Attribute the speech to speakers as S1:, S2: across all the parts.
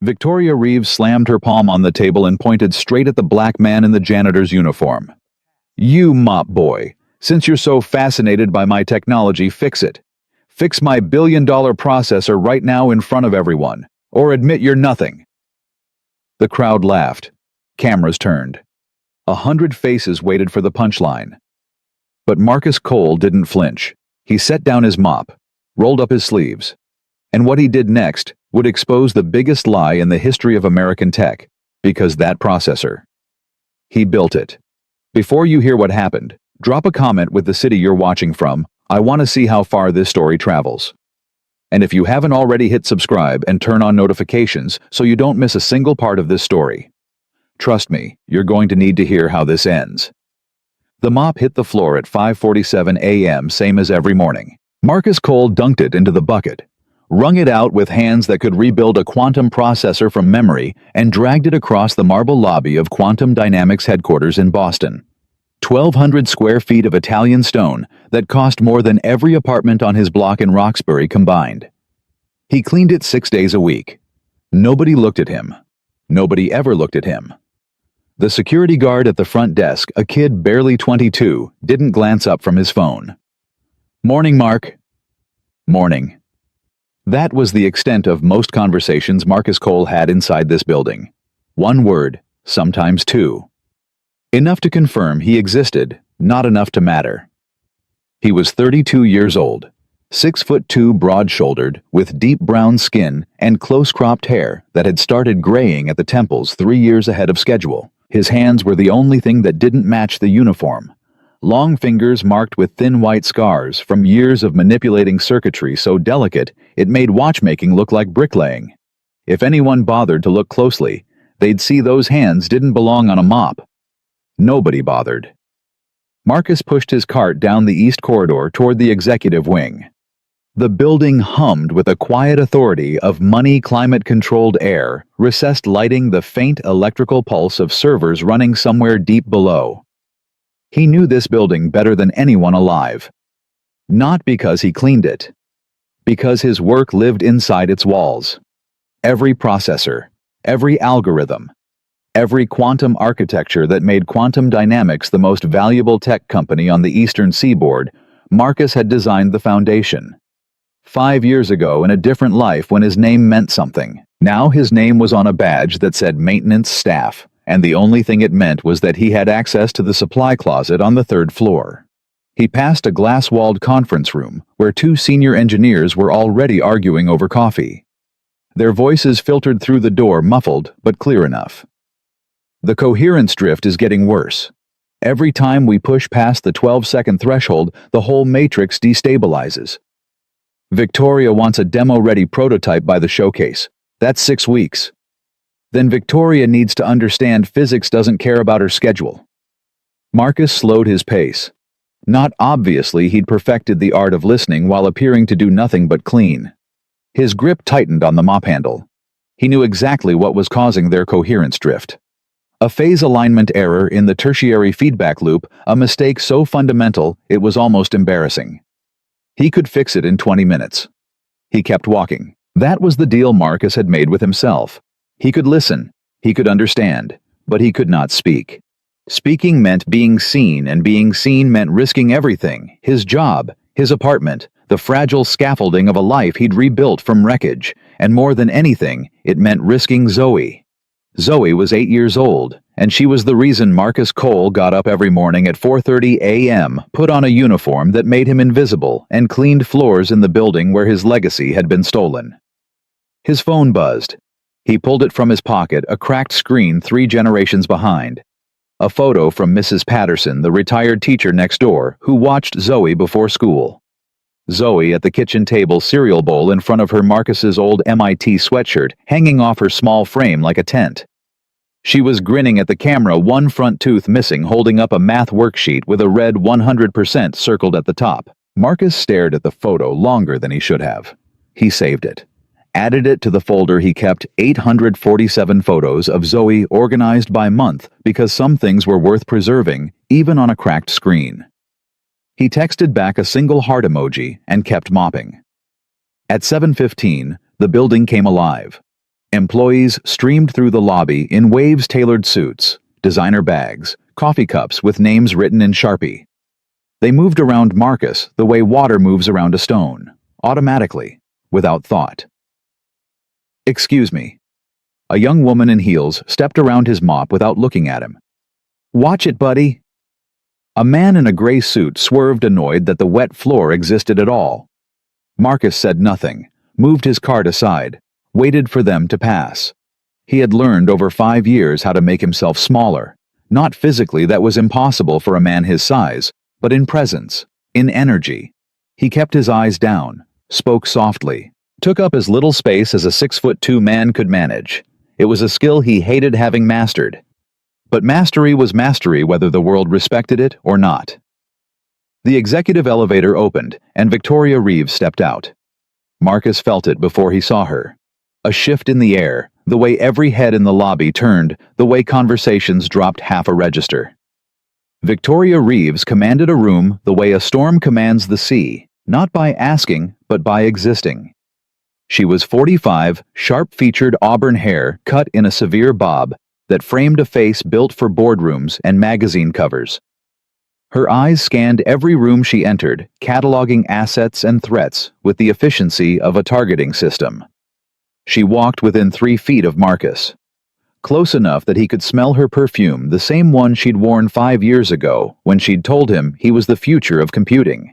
S1: Victoria Reeves slammed her palm on the table and pointed straight at the black man in the janitor's uniform. "You mop boy, since you're so fascinated by my technology, fix it. Fix my billion-dollar processor right now in front of everyone, or admit you're nothing." The crowd laughed. Cameras turned. 100 faces waited for the punchline. But Marcus Cole didn't flinch. He set down his mop, rolled up his sleeves. And what he did next would expose the biggest lie in the history of American tech, because that processor. He built it. Before you hear what happened, drop a comment with the city you're watching from. I want to see how far this story travels. And if you haven't already, hit subscribe and turn on notifications so you don't miss a single part of this story. Trust me, you're going to need to hear how this ends. The mop hit the floor at 5:47 a.m., same as every morning. Marcus Cole dunked it into the bucket, wrung it out with hands that could rebuild a quantum processor from memory, and dragged it across the marble lobby of Quantum Dynamics headquarters in Boston. 1,200 square feet of Italian stone that cost more than every apartment on his block in Roxbury combined. He cleaned it 6 days a week. Nobody looked at him. Nobody ever looked at him. The security guard at the front desk, a kid barely 22, didn't glance up from his phone. "Morning, Mark." "Morning." That was the extent of most conversations Marcus Cole had inside this building. One word, sometimes two. Enough to confirm he existed, not enough to matter. He was 32 years old, 6'2", broad-shouldered, with deep brown skin and close-cropped hair that had started graying at the temples 3 years ahead of schedule. His hands were the only thing that didn't match the uniform. Long fingers marked with thin white scars from years of manipulating circuitry so delicate it made watchmaking look like bricklaying. If anyone bothered to look closely, they'd see those hands didn't belong on a mop. Nobody bothered. Marcus pushed his cart down the east corridor toward the executive wing. The building hummed with a quiet authority of money climate-controlled air, recessed lighting the faint electrical pulse of servers running somewhere deep below. He knew this building better than anyone alive. Not because he cleaned it. Because his work lived inside its walls. Every processor, every algorithm, every quantum architecture that made Quantum Dynamics the most valuable tech company on the eastern seaboard, Marcus had designed the foundation. 5 years ago, in a different life when his name meant something. Now his name was on a badge that said maintenance staff, and the only thing it meant was that he had access to the supply closet on the 3rd floor. He passed a glass-walled conference room where 2 senior engineers were already arguing over coffee. Their voices filtered through the door, muffled but clear enough. "The coherence drift is getting worse. Every time we push past the 12-second threshold, the whole matrix destabilizes. Victoria wants a demo-ready prototype by the showcase. That's 6 weeks. Then Victoria needs to understand physics doesn't care about her schedule." Marcus slowed his pace. Not obviously he'd perfected the art of listening while appearing to do nothing but clean. His grip tightened on the mop handle. He knew exactly what was causing their coherence drift. A phase alignment error in the tertiary feedback loop, a mistake so fundamental it was almost embarrassing. He could fix it in 20 minutes. He kept walking. That was the deal Marcus had made with himself. He could listen, he could understand, but he could not speak. Speaking meant being seen, and being seen meant risking everything: his job, his apartment, the fragile scaffolding of a life he'd rebuilt from wreckage, and more than anything, it meant risking Zoe. Zoe was 8 years old, and she was the reason Marcus Cole got up every morning at 4:30 a.m., put on a uniform that made him invisible, and cleaned floors in the building where his legacy had been stolen. His phone buzzed. He pulled it from his pocket, a cracked screen 3 generations behind. A photo from Mrs. Patterson, the retired teacher next door, who watched Zoe before school. Zoe at the kitchen table, cereal bowl in front of her, Marcus's old MIT sweatshirt hanging off her small frame like a tent. She was grinning at the camera, one front tooth missing, holding up a math worksheet with a red 100% circled at the top. Marcus stared at the photo longer than he should have. He saved it. Added it to the folder he kept, 847 photos of Zoe organized by month, because some things were worth preserving, even on a cracked screen. He texted back a single heart emoji and kept mopping. At 7:15, the building came alive. Employees streamed through the lobby in Waves-tailored suits, designer bags, coffee cups with names written in Sharpie. They moved around Marcus the way water moves around a stone, automatically, without thought. "Excuse me." A young woman in heels stepped around his mop without looking at him. "Watch it, buddy." A man in a gray suit swerved, annoyed that the wet floor existed at all. Marcus said nothing, moved his cart aside, waited for them to pass. He had learned over 5 years how to make himself smaller. Not physically, that was impossible for a man his size, but in presence, in energy. He kept his eyes down, spoke softly, took up as little space as a 6'2" man could manage. It was a skill he hated having mastered. But mastery was mastery whether the world respected it or not. The executive elevator opened, and Victoria Reeves stepped out. Marcus felt it before he saw her. A shift in the air, the way every head in the lobby turned, the way conversations dropped half a register. Victoria Reeves commanded a room the way a storm commands the sea, not by asking, but by existing. She was 45, sharp-featured auburn hair cut in a severe bob that framed a face built for boardrooms and magazine covers. Her eyes scanned every room she entered, cataloging assets and threats with the efficiency of a targeting system. She walked within 3 feet of Marcus, close enough that he could smell her perfume, the same one she'd worn 5 years ago when she'd told him he was the future of computing.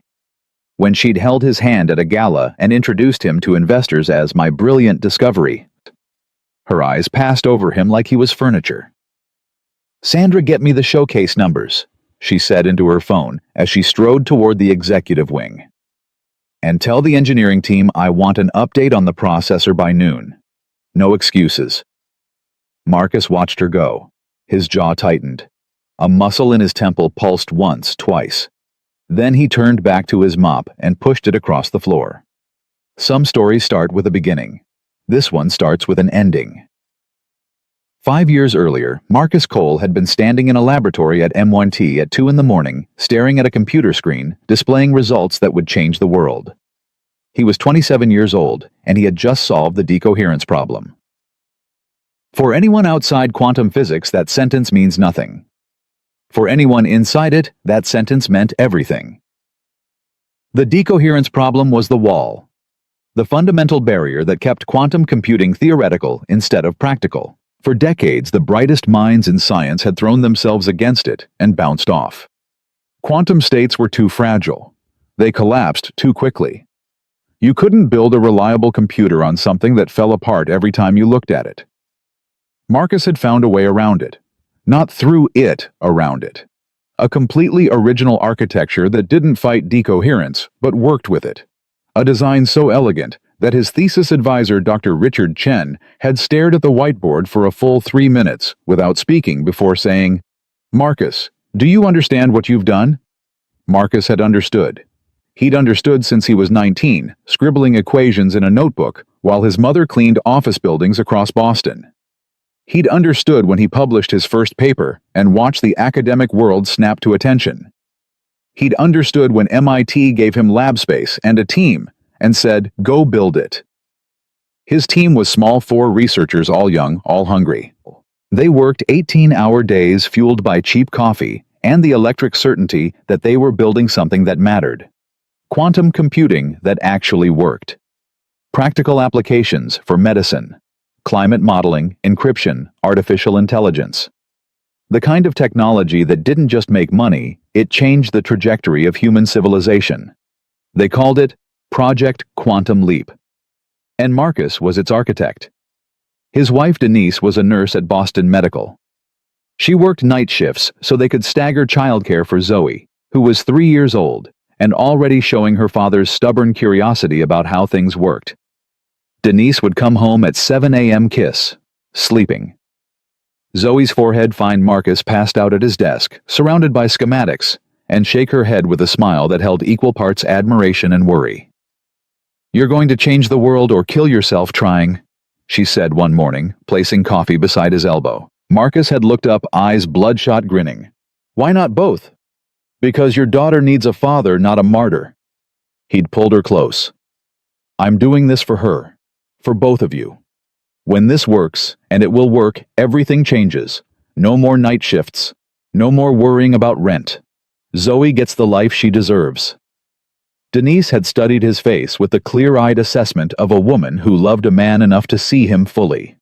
S1: When she'd held his hand at a gala and introduced him to investors as "my brilliant discovery." Her eyes passed over him like he was furniture. "Sandra, get me the showcase numbers," she said into her phone as she strode toward the executive wing. "And tell the engineering team I want an update on the processor by noon. No excuses." Marcus watched her go. His jaw tightened. A muscle in his temple pulsed once, twice. Then he turned back to his mop and pushed it across the floor. Some stories start with a beginning. This one starts with an ending. 5 years earlier, Marcus Cole had been standing in a laboratory at M1T at 2 in the morning, staring at a computer screen, displaying results that would change the world. He was 27 years old, and he had just solved the decoherence problem. For anyone outside quantum physics, that sentence means nothing. For anyone inside it, that sentence meant everything. The decoherence problem was the wall, the fundamental barrier that kept quantum computing theoretical instead of practical. For decades, the brightest minds in science had thrown themselves against it and bounced off. Quantum states were too fragile. They collapsed too quickly. You couldn't build a reliable computer on something that fell apart every time you looked at it. Marcus had found a way around it. Not through it, around it. A completely original architecture that didn't fight decoherence, but worked with it. A design so elegant that his thesis advisor, Dr. Richard Chen, had stared at the whiteboard for a full 3 minutes without speaking before saying, "Marcus, do you understand what you've done?" Marcus had understood. He'd understood since he was 19, scribbling equations in a notebook while his mother cleaned office buildings across Boston. He'd understood when he published his first paper and watched the academic world snap to attention. He'd understood when MIT gave him lab space and a team and said, "Go build it." His team was small 4 researchers, all young, all hungry. They worked 18-hour days fueled by cheap coffee and the electric certainty that they were building something that mattered. Quantum computing that actually worked. Practical applications for medicine, climate modeling, encryption, artificial intelligence. The kind of technology that didn't just make money, it changed the trajectory of human civilization. They called it Project Quantum Leap. And Marcus was its architect. His wife Denise was a nurse at Boston Medical. She worked night shifts so they could stagger childcare for Zoe, who was 3 years old and already showing her father's stubborn curiosity about how things worked. Denise would come home at 7 a.m. kiss, sleeping. Zoe's forehead find Marcus passed out at his desk, surrounded by schematics, and shake her head with a smile that held equal parts admiration and worry. "You're going to change the world or kill yourself trying," she said one morning, placing coffee beside his elbow. Marcus had looked up, eyes bloodshot, grinning. "Why not both?" "Because your daughter needs a father, not a martyr." He'd pulled her close. "I'm doing this for her. For both of you. When this works, and it will work, everything changes. No more night shifts. No more worrying about rent. Zoe gets the life she deserves. Denise had studied his face with the clear-eyed assessment of a woman who loved a man enough to see him fully.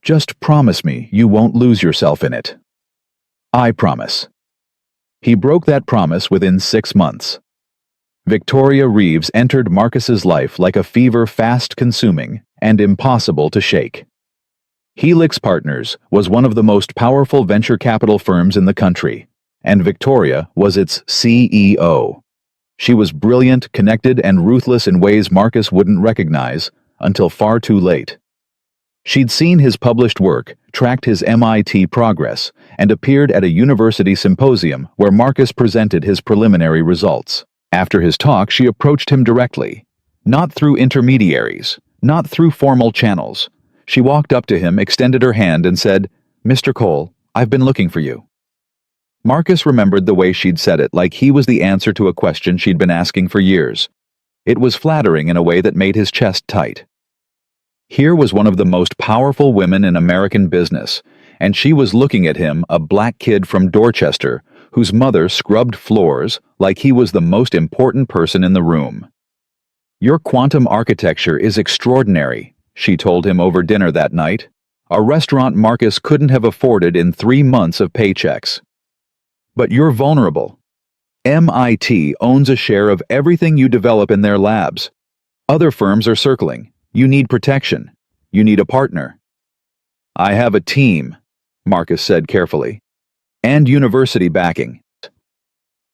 S1: Just promise me you won't lose yourself in it. I promise. He broke that promise within 6 months. Victoria Reeves entered Marcus's life like a fever fast-consuming and impossible to shake. Helix Partners was one of the most powerful venture capital firms in the country, and Victoria was its CEO. She was brilliant, connected, and ruthless in ways Marcus wouldn't recognize until far too late. She'd seen his published work, tracked his MIT progress, and appeared at a university symposium where Marcus presented his preliminary results. After his talk, she approached him directly. Not through intermediaries, not through formal channels. She walked up to him, extended her hand, and said, "Mr. Cole, I've been looking for you." Marcus remembered the way she'd said it, like he was the answer to a question she'd been asking for years. It was flattering in a way that made his chest tight. Here was one of the most powerful women in American business, and she was looking at him, a black kid from Dorchester, whose mother scrubbed floors, like he was the most important person in the room. "Your quantum architecture is extraordinary," she told him over dinner that night. "A restaurant Marcus couldn't have afforded in 3 months of paychecks. But you're vulnerable. MIT owns a share of everything you develop in their labs. Other firms are circling. You need protection. You need a partner." "I have a team," Marcus said carefully. "And university backing.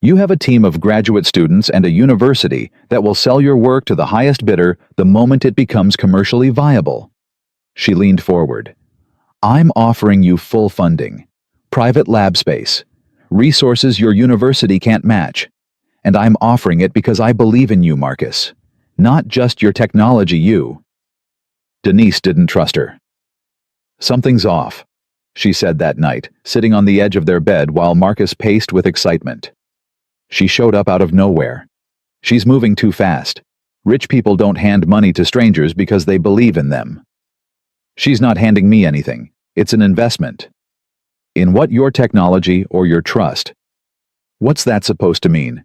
S1: You have a team of graduate students and a university that will sell your work to the highest bidder the moment it becomes commercially viable." She leaned forward. "I'm offering you full funding, private lab space, resources your university can't match. And I'm offering it because I believe in you, Marcus. Not just your technology, you." Denise didn't trust her. "Something's off," she said that night, sitting on the edge of their bed while Marcus paced with excitement. She showed up out of nowhere. "She's moving too fast. Rich people don't hand money to strangers because they believe in them. She's not handing me anything. It's an investment. In what, your technology or your trust?" "What's that supposed to mean?"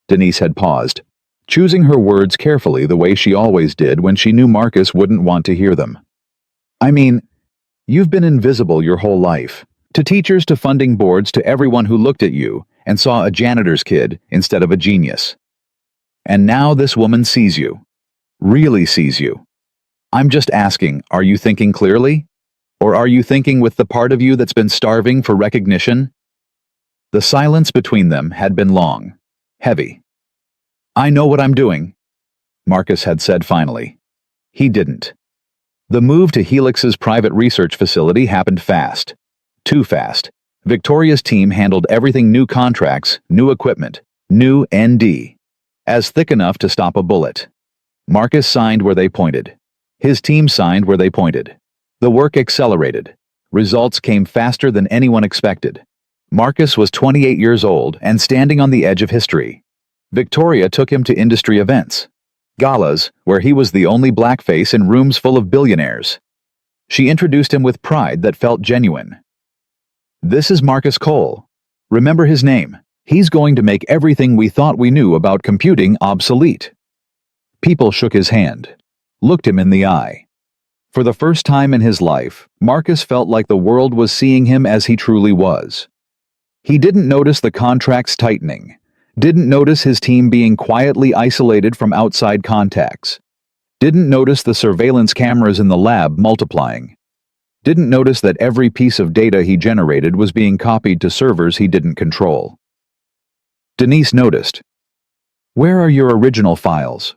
S1: Denise had paused, choosing her words carefully the way she always did when she knew Marcus wouldn't want to hear them. "I mean, you've been invisible your whole life. To teachers, to funding boards, to everyone who looked at you and saw a janitor's kid instead of a genius. And now this woman sees you. Really sees you. I'm just asking, are you thinking clearly? Or are you thinking with the part of you that's been starving for recognition?" The silence between them had been long, heavy. "I know what I'm doing," Marcus had said finally. He didn't. The move to Helix's private research facility happened fast. Too fast. Victoria's team handled everything: new contracts, new equipment, new ND. As thick enough to stop a bullet. Marcus signed where they pointed. His team signed where they pointed. The work accelerated. Results came faster than anyone expected. Marcus was 28 years old and standing on the edge of history. Victoria took him to industry events, galas, where he was the only blackface in rooms full of billionaires. She introduced him with pride that felt genuine. "This is Marcus Cole. Remember his name. He's going to make everything we thought we knew about computing obsolete." People shook his hand, looked him in the eye. For the first time in his life, Marcus felt like the world was seeing him as he truly was. He didn't notice the contracts tightening, didn't notice his team being quietly isolated from outside contacts, didn't notice the surveillance cameras in the lab multiplying, didn't notice that every piece of data he generated was being copied to servers he didn't control. Denise noticed. "Where are your original files?"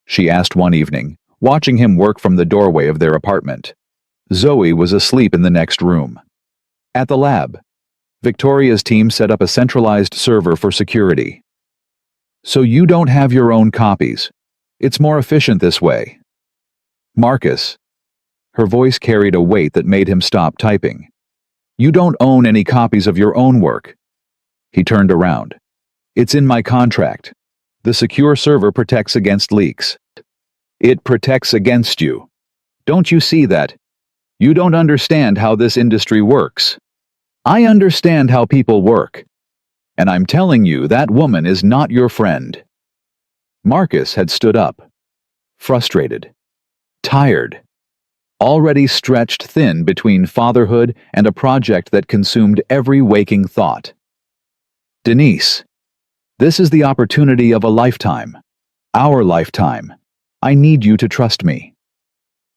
S1: she asked one evening, watching him work from the doorway of their apartment. Zoe was asleep in the next room. "At the lab." Victoria's team set up a centralized server for security. "So you don't have your own copies. It's more efficient this way." "Marcus." Her voice carried a weight that made him stop typing. "You don't own any copies of your own work." He turned around. "It's in my contract. The secure server protects against leaks." "It protects against you. Don't you see that? You don't understand how this industry works. I understand how people work. And I'm telling you that woman is not your friend." Marcus had stood up, frustrated, tired, already stretched thin between fatherhood and a project that consumed every waking thought. "Denise, this is the opportunity of a lifetime. Our lifetime. I need you to trust me."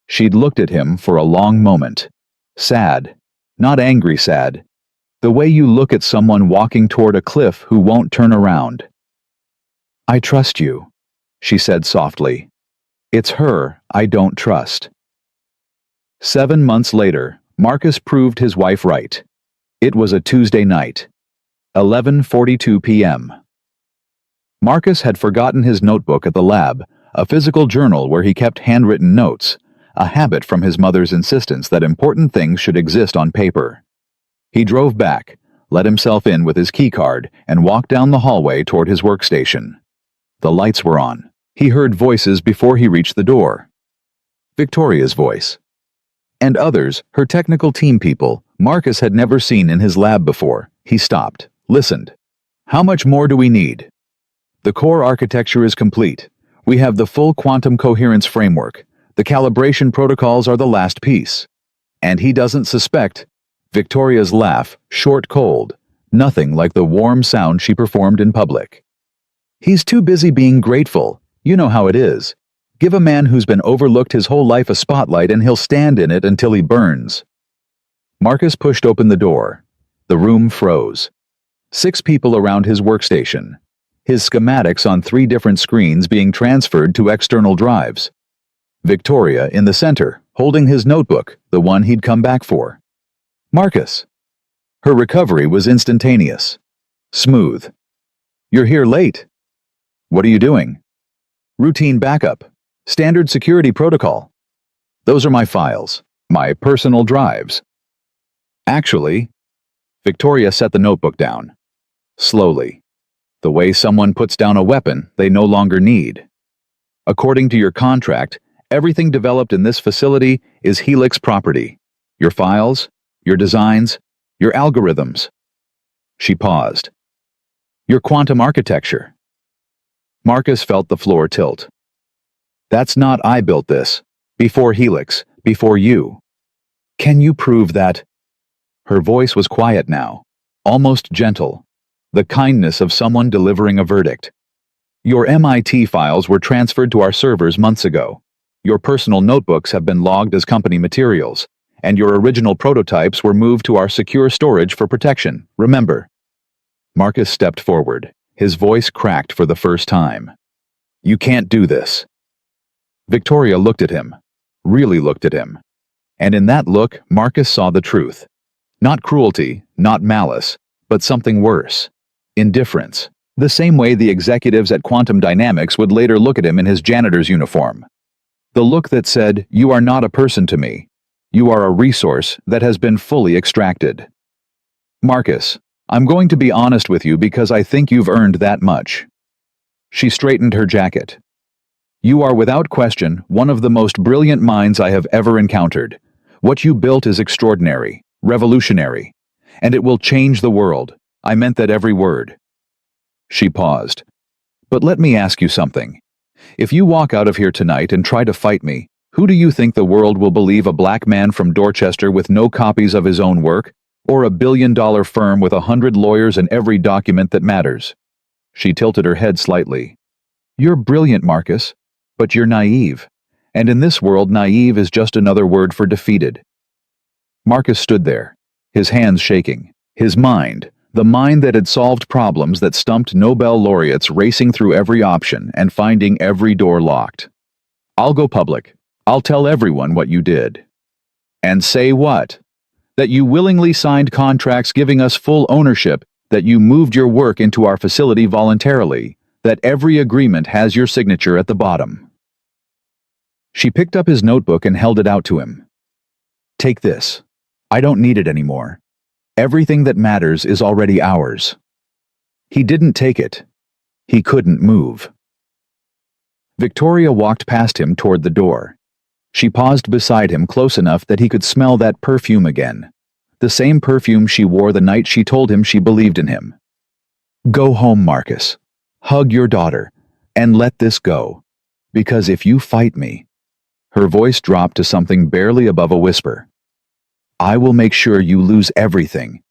S1: She'd looked at him for a long moment. Sad, not angry sad. The way you look at someone walking toward a cliff who won't turn around. "I trust you," she said softly. "It's her I don't trust." 7 months later, Marcus proved his wife right. It was a Tuesday night, 11:42 p.m. Marcus had forgotten his notebook at the lab, a physical journal where he kept handwritten notes, a habit from his mother's insistence that important things should exist on paper. He drove back, let himself in with his keycard, and walked down the hallway toward his workstation. The lights were on. He heard voices before he reached the door. Victoria's voice. And others, her technical team people, Marcus had never seen in his lab before. He stopped, listened. "How much more do we need?" "The core architecture is complete. We have the full quantum coherence framework. The calibration protocols are the last piece." And he doesn't suspect. Victoria's laugh, short cold, nothing like the warm sound she performed in public. "He's too busy being grateful. You know how it is. Give a man who's been overlooked his whole life a spotlight and he'll stand in it until he burns." Marcus pushed open the door. The room froze. 6 people around his workstation. His schematics on 3 different screens being transferred to external drives. Victoria in the center, holding his notebook, the one he'd come back for. Marcus. Her recovery was instantaneous. Smooth. "You're here late." "What are you doing?" "Routine backup. Standard security protocol." "Those are my files. My personal drives." "Actually..." Victoria set the notebook down. Slowly. The way someone puts down a weapon they no longer need. "According to your contract, everything developed in this facility is Helix property. Your files, your designs, your algorithms." She paused. "Your quantum architecture." Marcus felt the floor tilt. "That's not I built this. Before Helix, before you." "Can you prove that?" Her voice was quiet now, almost gentle, the kindness of someone delivering a verdict. "Your MIT files were transferred to our servers months ago. Your personal notebooks have been logged as company materials, and your original prototypes were moved to our secure storage for protection, remember?" Marcus stepped forward, his voice cracked for the first time. "You can't do this." Victoria looked at him, really looked at him. And in that look, Marcus saw the truth. Not cruelty, not malice, but something worse. Indifference. The same way the executives at Quantum Dynamics would later look at him in his janitor's uniform. The look that said, "You are not a person to me. You are a resource that has been fully extracted." "Marcus, I'm going to be honest with you because I think you've earned that much." She straightened her jacket. "You are without question one of the most brilliant minds I have ever encountered. What you built is extraordinary, revolutionary, and it will change the world. I meant that every word." She paused. "But let me ask you something. If you walk out of here tonight and try to fight me, who do you think the world will believe, a black man from Dorchester with no copies of his own work, or a billion-dollar firm with 100 lawyers and every document that matters?" She tilted her head slightly. "You're brilliant, Marcus, but you're naive. And in this world, naive is just another word for defeated." Marcus stood there, his hands shaking, his mind, the mind that had solved problems that stumped Nobel laureates, racing through every option and finding every door locked. "I'll go public. I'll tell everyone what you did." "And say what?" "That you willingly signed contracts giving us full ownership, that you moved your work into our facility voluntarily, that every agreement has your signature at the bottom." She picked up his notebook and held it out to him. "Take this. I don't need it anymore. Everything that matters is already ours." He didn't take it. He couldn't move. Victoria walked past him toward the door. She paused beside him close enough that he could smell that perfume again. The same perfume she wore the night she told him she believed in him. Go home, Marcus. Hug your daughter, and let this go. Because if you fight me... Her voice dropped to something barely above a whisper. I will make sure you lose everything.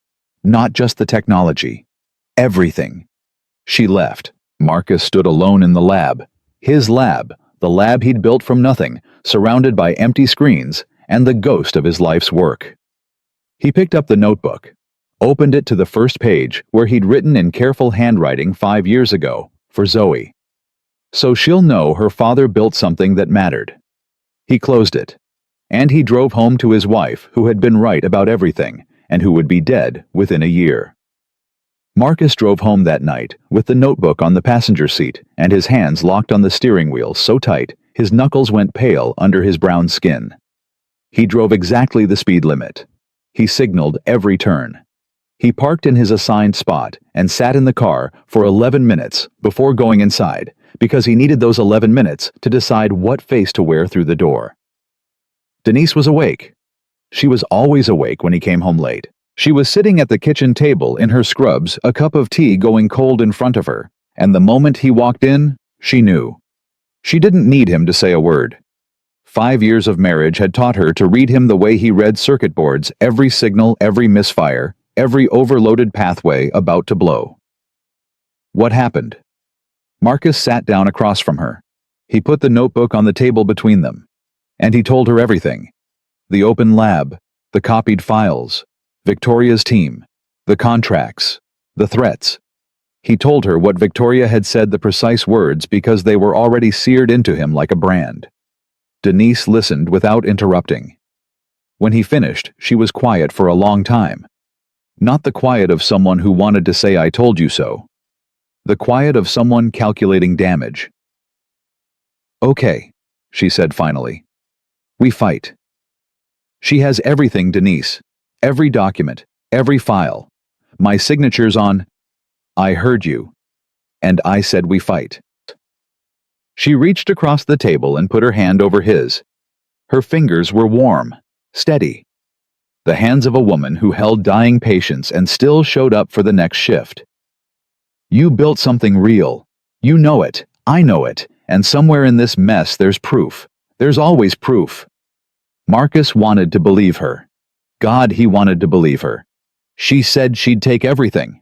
S1: Not just the technology. Everything. She left. Marcus stood alone in the lab. His lab, the lab he'd built from nothing, surrounded by empty screens, and the ghost of his life's work. He picked up the notebook, opened it to the first page where he'd written in careful handwriting 5 years ago, for Zoe. So she'll know her father built something that mattered. He closed it, and he drove home to his wife, who had been right about everything, and who would be dead within a year. Marcus drove home that night, with the notebook on the passenger seat, and his hands locked on the steering wheel so tight, his knuckles went pale under his brown skin. He drove exactly the speed limit. He signaled every turn. He parked in his assigned spot and sat in the car for 11 minutes before going inside, because he needed those 11 minutes to decide what face to wear through the door. Denise was awake. She was always awake when he came home late. She was sitting at the kitchen table in her scrubs, a cup of tea going cold in front of her, and the moment he walked in, she knew. She didn't need him to say a word. 5 years of marriage had taught her to read him the way he read circuit boards, every signal, every misfire, every overloaded pathway about to blow. What happened? Marcus sat down across from her. He put the notebook on the table between them, and he told her everything. The open lab, the copied files, Victoria's team, the contracts, the threats. He told her what Victoria had said, the precise words, because they were already seared into him like a brand. Denise listened without interrupting. When he finished, she was quiet for a long time. Not the quiet of someone who wanted to say "I told you so." The quiet of someone calculating damage. Okay, she said finally. We fight. She has everything, Denise. Every document, every file. My signature's on, I heard you. And I said we fight. She reached across the table and put her hand over his. Her fingers were warm, steady. The hands of a woman who held dying patients and still showed up for the next shift. You built something real. You know it, I know it, and somewhere in this mess there's proof. There's always proof. Marcus wanted to believe her. God, he wanted to believe her. She said she'd take everything.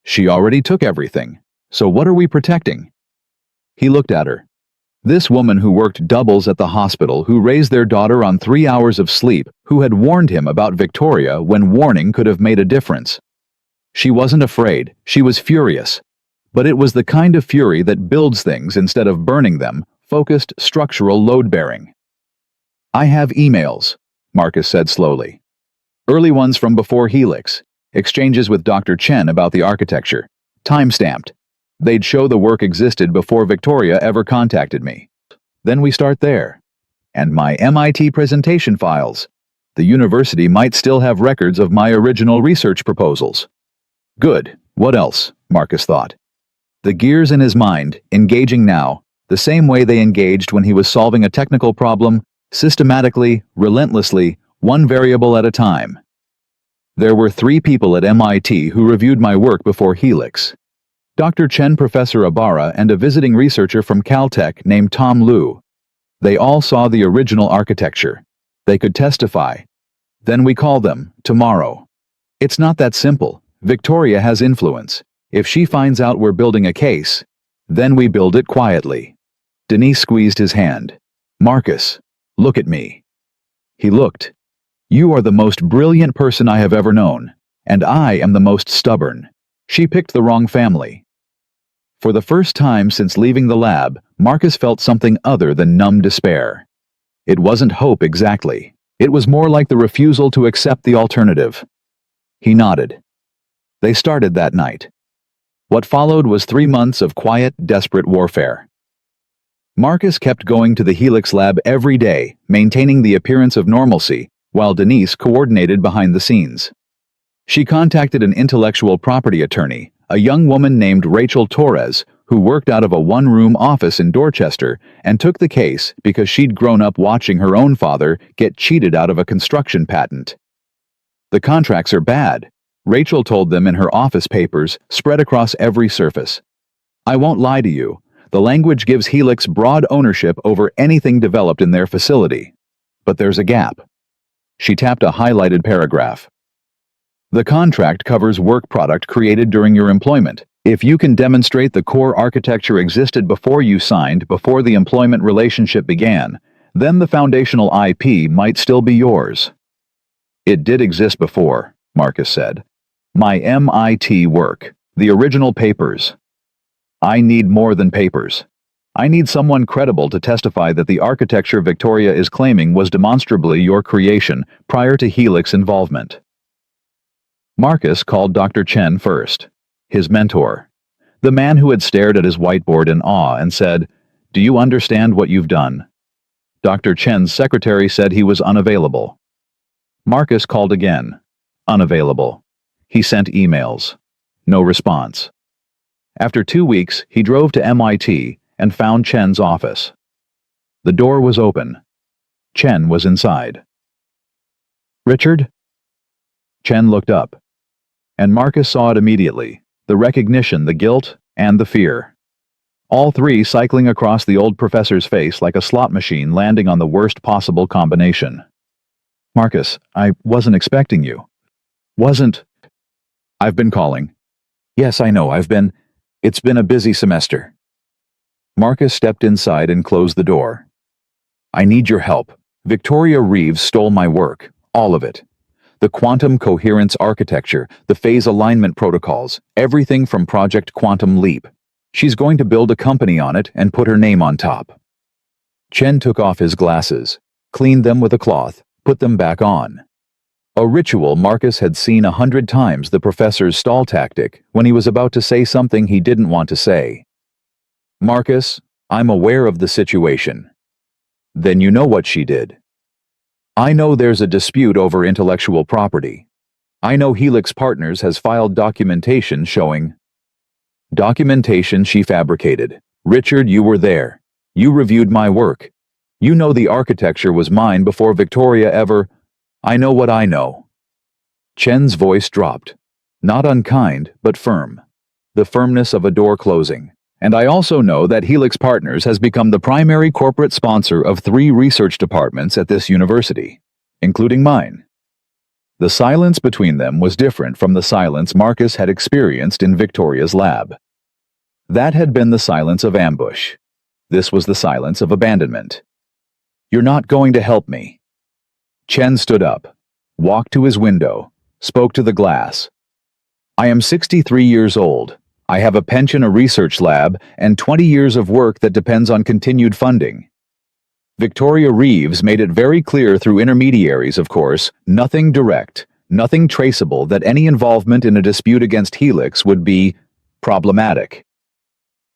S1: She already took everything. So what are we protecting? He looked at her. This woman who worked doubles at the hospital, who raised their daughter on 3 hours of sleep, who had warned him about Victoria when warning could have made a difference. She wasn't afraid, she was furious. But it was the kind of fury that builds things instead of burning them, focused structural load-bearing. I have emails, Marcus said slowly. Early ones from before Helix, exchanges with Dr. Chen about the architecture, time-stamped. They'd show the work existed before Victoria ever contacted me. Then we start there. And my MIT presentation files. The university might still have records of my original research proposals. Good. What else? Marcus thought. The gears in his mind, engaging now, the same way they engaged when he was solving a technical problem, systematically, relentlessly, one variable at a time. There were 3 people at MIT who reviewed my work before Helix. Dr. Chen, Professor Ibarra, and a visiting researcher from Caltech named Tom Liu. They all saw the original architecture. They could testify. Then we call them, tomorrow. It's not that simple. Victoria has influence. If she finds out we're building a case, then we build it quietly. Denise squeezed his hand. Marcus, look at me. He looked. You are the most brilliant person I have ever known, and I am the most stubborn. She picked the wrong family. For the first time since leaving the lab, Marcus felt something other than numb despair. It wasn't hope exactly. It was more like the refusal to accept the alternative. He nodded. They started that night. What followed was 3 months of quiet, desperate warfare. Marcus kept going to the Helix lab every day, maintaining the appearance of normalcy, while Denise coordinated behind the scenes. She contacted an intellectual property attorney, a young woman named Rachel Torres, who worked out of a one-room office in Dorchester and took the case because she'd grown up watching her own father get cheated out of a construction patent. The contracts are bad, Rachel told them in her office papers, spread across every surface. I won't lie to you, the language gives Helix broad ownership over anything developed in their facility. But there's a gap. She tapped a highlighted paragraph. The contract covers work product created during your employment. If you can demonstrate the core architecture existed before you signed, before the employment relationship began, then the foundational IP might still be yours. It did exist before, Marcus said. My MIT work, the original papers. I need more than papers. I need someone credible to testify that the architecture Victoria is claiming was demonstrably your creation prior to Helix involvement. Marcus called Dr. Chen first, his mentor, the man who had stared at his whiteboard in awe and said, "Do you understand what you've done?" Dr. Chen's secretary said he was unavailable. Marcus called again. Unavailable. He sent emails. No response. After 2 weeks, he drove to MIT and found Chen's office. The door was open. Chen was inside. "Richard?" Chen looked up, and Marcus saw it immediately, the recognition, the guilt, and the fear. All three cycling across the old professor's face like a slot machine landing on the worst possible combination. "Marcus, I wasn't expecting you." "Wasn't?" "I've been calling." "Yes, I know, it's been a busy semester." Marcus stepped inside and closed the door. "I need your help. Victoria Reeves stole my work, all of it. The quantum coherence architecture, the phase alignment protocols, everything from Project Quantum Leap. She's going to build a company on it and put her name on top." Chen took off his glasses, cleaned them with a cloth, put them back on. A ritual Marcus had seen 100 times, the professor's stall tactic when he was about to say something he didn't want to say. "Marcus, I'm aware of the situation." "Then you know what she did." "I know there's a dispute over intellectual property. I know Helix Partners has filed documentation showing..." "Documentation she fabricated. Richard, you were there. You reviewed my work. You know the architecture was mine before Victoria ever..." "I know what I know." Chen's voice dropped. Not unkind, but firm. The firmness of a door closing. "And I also know that Helix Partners has become the primary corporate sponsor of 3 research departments at this university, including mine." The silence between them was different from the silence Marcus had experienced in Victoria's lab. That had been the silence of ambush. This was the silence of abandonment. "You're not going to help me." Chen stood up, walked to his window, spoke to the glass. "I am 63 years old. I have a pension, a research lab, and 20 years of work that depends on continued funding. Victoria Reeves made it very clear through intermediaries, of course, nothing direct, nothing traceable, that any involvement in a dispute against Helix would be problematic.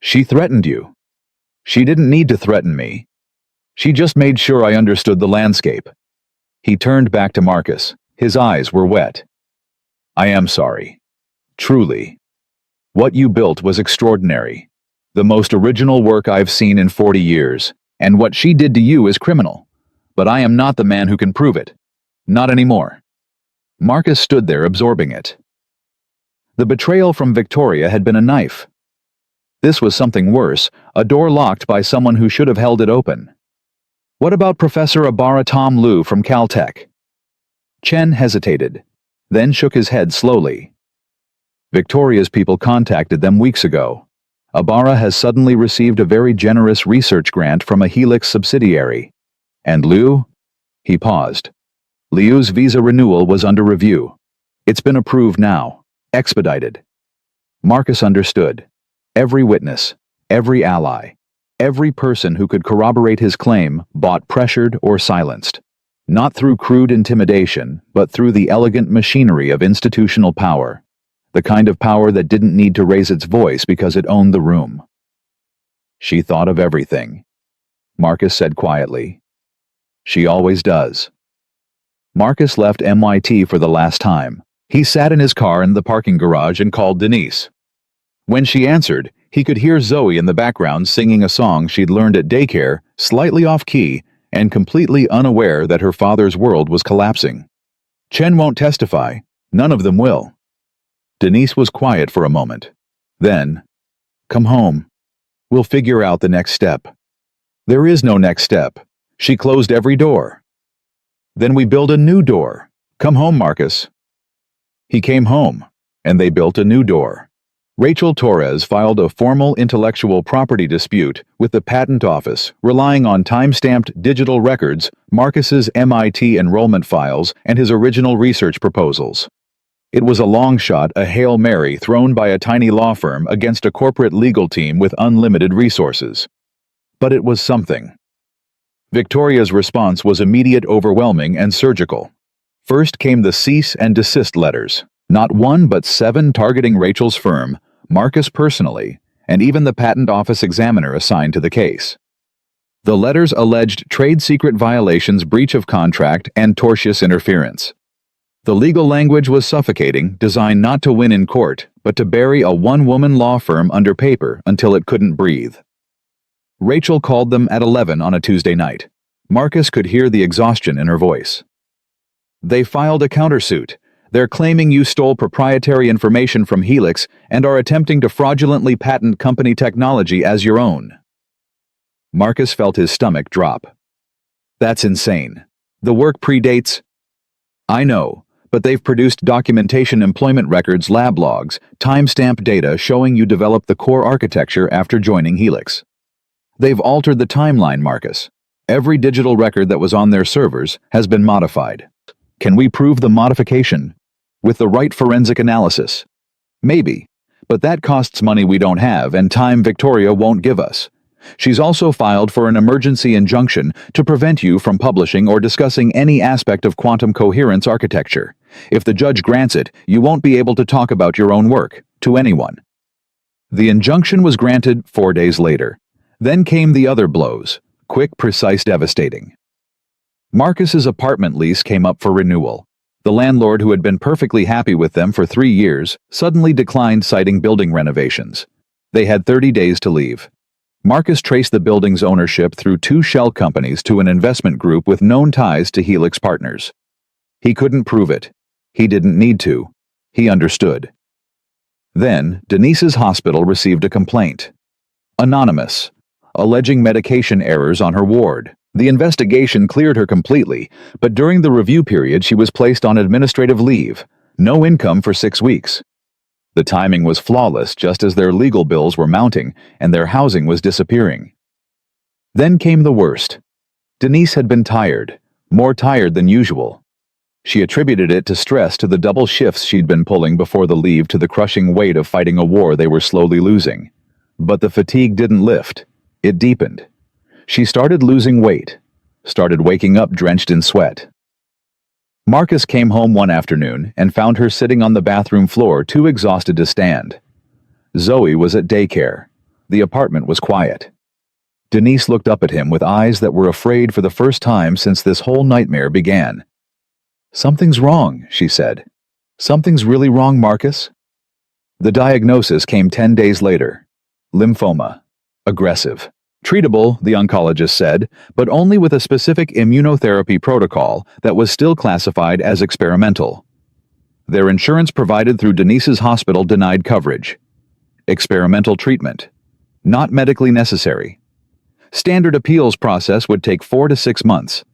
S1: She threatened you. She didn't need to threaten me. She just made sure I understood the landscape." He turned back to Marcus. His eyes were wet. "I am sorry. Truly. What you built was extraordinary. The most original work I've seen in 40 years, and what she did to you is criminal. But I am not the man who can prove it. Not anymore." Marcus stood there absorbing it. The betrayal from Victoria had been a knife. This was something worse, a door locked by someone who should have held it open. What about Professor Abara Tom Liu from Caltech? Chen hesitated, then shook his head slowly. Victoria's people contacted them weeks ago. Abara has suddenly received a very generous research grant from a Helix subsidiary. And Liu? He paused. Liu's visa renewal was under review. It's been approved now. Expedited. Marcus understood. Every witness, every ally, every person who could corroborate his claim bought pressured or silenced. Not through crude intimidation, but through the elegant machinery of institutional power. The kind of power that didn't need to raise its voice because it owned the room. "She thought of everything," Marcus said quietly. "She always does." Marcus left MIT for the last time. He sat in his car in the parking garage and called Denise. When she answered, He could hear Zoe in the background singing a song she'd learned at daycare, slightly off-key, and completely unaware that her father's world was collapsing. Chen won't testify. None of them will. Denise was quiet for a moment. Then, "Come home. We'll figure out the next step." There is no next step. She closed every door. Then we build a new door. "Come home, Marcus." He came home, and they built a new door. Rachel Torres filed a formal intellectual property dispute with the Patent Office, relying on time-stamped digital records, Marcus's MIT enrollment files, and his original research proposals. It was a long shot, a Hail Mary thrown by a tiny law firm against a corporate legal team with unlimited resources. But it was something. Victoria's response was immediate, overwhelming, and surgical. First came the cease and desist letters. Not one but 7 targeting Rachel's firm, Marcus personally, and even the Patent Office examiner assigned to the case. The letters alleged trade secret violations, breach of contract, and tortious interference. The legal language was suffocating, designed not to win in court, but to bury a one-woman law firm under paper until it couldn't breathe. Rachel called them at 11 on a Tuesday night. Marcus could hear the exhaustion in her voice. "They filed a countersuit. They're claiming you stole proprietary information from Helix and are attempting to fraudulently patent company technology as your own." Marcus felt his stomach drop. "That's insane. The work predates—" "I know, but they've produced documentation, employment records, lab logs, timestamp data showing you developed the core architecture after joining Helix. They've altered the timeline, Marcus. Every digital record that was on their servers has been modified. Can we prove the modification? With the right forensic analysis? Maybe, but that costs money we don't have and time Victoria won't give us. She's also filed for an emergency injunction to prevent you from publishing or discussing any aspect of quantum coherence architecture. If the judge grants it, you won't be able to talk about your own work to anyone." The injunction was granted 4 days later. Then came the other blows, quick, precise, devastating. Marcus's apartment lease came up for renewal. The landlord, who had been perfectly happy with them for 3 years, suddenly declined, citing building renovations. They had 30 days to leave. Marcus traced the building's ownership through 2 shell companies to an investment group with known ties to Helix partners. He couldn't prove it. He didn't need to. He understood. Then, Denise's hospital received a complaint. Anonymous, alleging medication errors on her ward. The investigation cleared her completely, but during the review period she was placed on administrative leave, no income for 6 weeks. The timing was flawless, just as their legal bills were mounting and their housing was disappearing. Then came the worst. Denise had been tired, more tired than usual. She attributed it to stress, to the double shifts she'd been pulling before the leave, to the crushing weight of fighting a war they were slowly losing. But the fatigue didn't lift. It deepened. She started losing weight, started waking up drenched in sweat. Marcus came home one afternoon and found her sitting on the bathroom floor, too exhausted to stand. Zoe was at daycare. The apartment was quiet. Denise looked up at him with eyes that were afraid for the first time since this whole nightmare began. "Something's wrong," she said. "Something's really wrong, Marcus." The diagnosis came 10 days later. Lymphoma. Aggressive. Treatable, the oncologist said, but only with a specific immunotherapy protocol that was still classified as experimental. Their insurance provided through Denise's hospital denied coverage. Experimental treatment. Not medically necessary. Standard appeals process would take 4 to 6 months.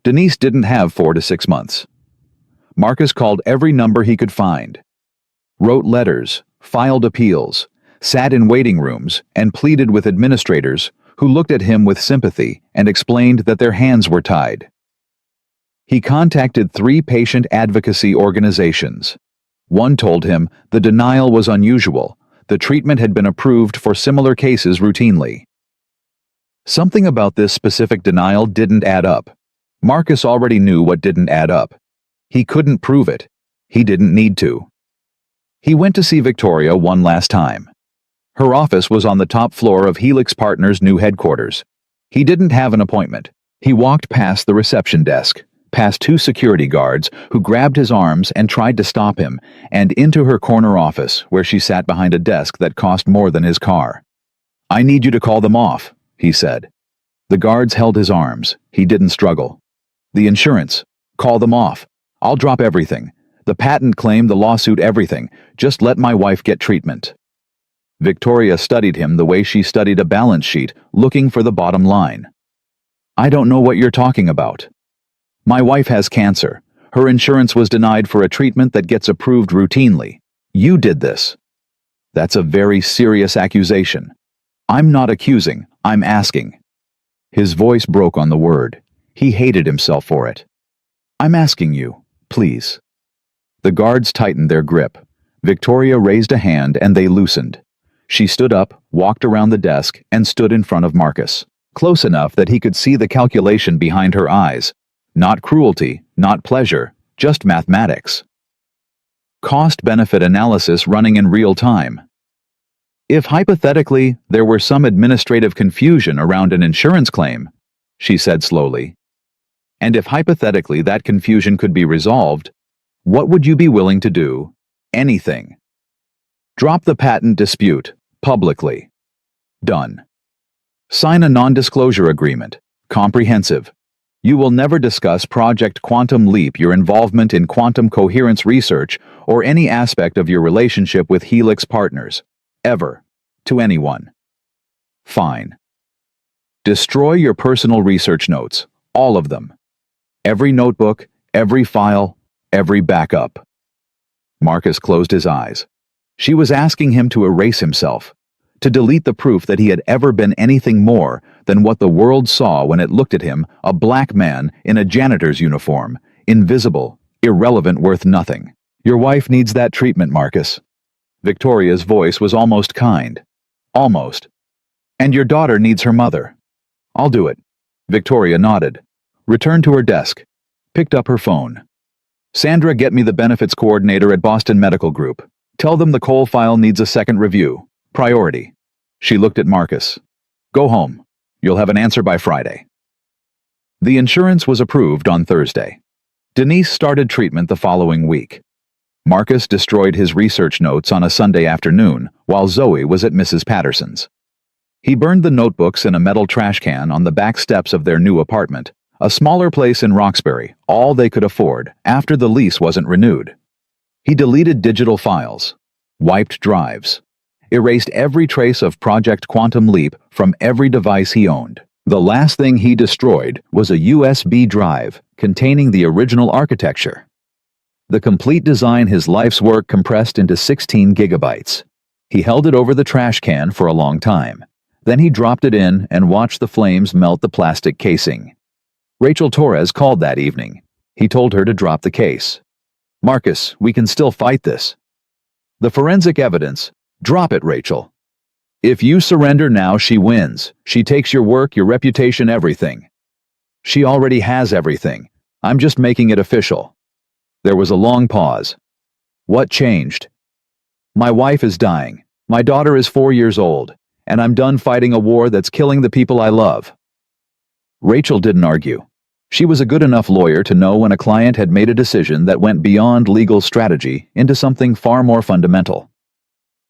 S1: Denise didn't have 4 to 6 months. Marcus called every number he could find. Wrote letters, filed appeals, sat in waiting rooms, and pleaded with administrators who looked at him with sympathy and explained that their hands were tied. He contacted 3 patient advocacy organizations. One told him the denial was unusual. The treatment had been approved for similar cases routinely. Something about this specific denial didn't add up. Marcus already knew what didn't add up. He couldn't prove it. He didn't need to. He went to see Victoria one last time. Her office was on the top floor of Helix Partners' new headquarters. He didn't have an appointment. He walked past the reception desk. past two security guards who grabbed his arms and tried to stop him, and into her corner office where she sat behind a desk that cost more than his car. "I need you to call them off," he said. The guards held his arms. He didn't struggle. "The insurance. Call them off. I'll drop everything. The patent claim, the lawsuit, everything. Just let my wife get treatment." Victoria studied him the way she studied a balance sheet, looking for the bottom line. "I don't know what you're talking about. My wife has cancer. Her insurance was denied for a treatment that gets approved routinely. You did this." "That's a very serious accusation." "I'm not accusing, I'm asking." His voice broke on the word. He hated himself for it. "I'm asking you, please." The guards tightened their grip. Victoria raised a hand and they loosened. She stood up, walked around the desk, and stood in front of Marcus, close enough that he could see the calculation behind her eyes. Not cruelty, not pleasure, just mathematics. Cost-benefit analysis running in real time. "If hypothetically there were some administrative confusion around an insurance claim," she said slowly, "and if hypothetically that confusion could be resolved, what would you be willing to do? Anything. Drop the patent dispute, publicly. Done. Sign a non-disclosure agreement, comprehensive. You will never discuss Project Quantum Leap, your involvement in quantum coherence research, or any aspect of your relationship with Helix Partners. Ever. To anyone. Fine. Destroy your personal research notes, all of them. Every notebook, every file, every backup." Marcus closed his eyes. She was asking him to erase himself, to delete the proof that he had ever been anything more than what the world saw when it looked at him, a black man in a janitor's uniform, invisible, irrelevant, worth nothing. "Your wife needs that treatment, Marcus." Victoria's voice was almost kind. Almost. "And your daughter needs her mother." "I'll do it." Victoria nodded, returned to her desk, picked up her phone. "Sandra, get me the benefits coordinator at Boston Medical Group. Tell them the Cole file needs a second review. Priority." She looked at Marcus. "Go home. You'll have an answer by Friday." The insurance was approved on Thursday. Denise started treatment the following week. Marcus destroyed his research notes on a Sunday afternoon while Zoe was at Mrs. Patterson's. He burned the notebooks in a metal trash can on the back steps of their new apartment, a smaller place in Roxbury, all they could afford after the lease wasn't renewed. He deleted digital files, wiped drives, erased every trace of Project Quantum Leap from every device he owned. The last thing he destroyed was a USB drive containing the original architecture. The complete design, his life's work compressed into 16 gigabytes. He held it over the trash can for a long time. Then he dropped it in and watched the flames melt the plastic casing. Rachel Torres called that evening. He told her to drop the case. "Marcus, we can still fight this. The forensic evidence. Drop it, Rachel. If you surrender now, she wins. She takes your work, your reputation, everything. She already has everything. I'm just making it official." There was a long pause. "What changed?" "My wife is dying. My daughter is 4 years old. And I'm done fighting a war that's killing the people I love." Rachel didn't argue. She was a good enough lawyer to know when a client had made a decision that went beyond legal strategy into something far more fundamental.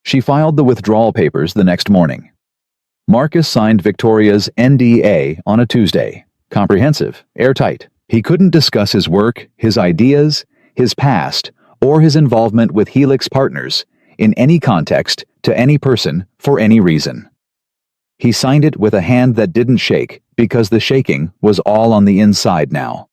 S1: She filed the withdrawal papers the next morning. Marcus signed Victoria's NDA on a Tuesday. Comprehensive, airtight. He couldn't discuss his work, his ideas, his past, or his involvement with Helix Partners in any context, to any person, for any reason. He signed it with a hand that didn't shake because the shaking was all on the inside now.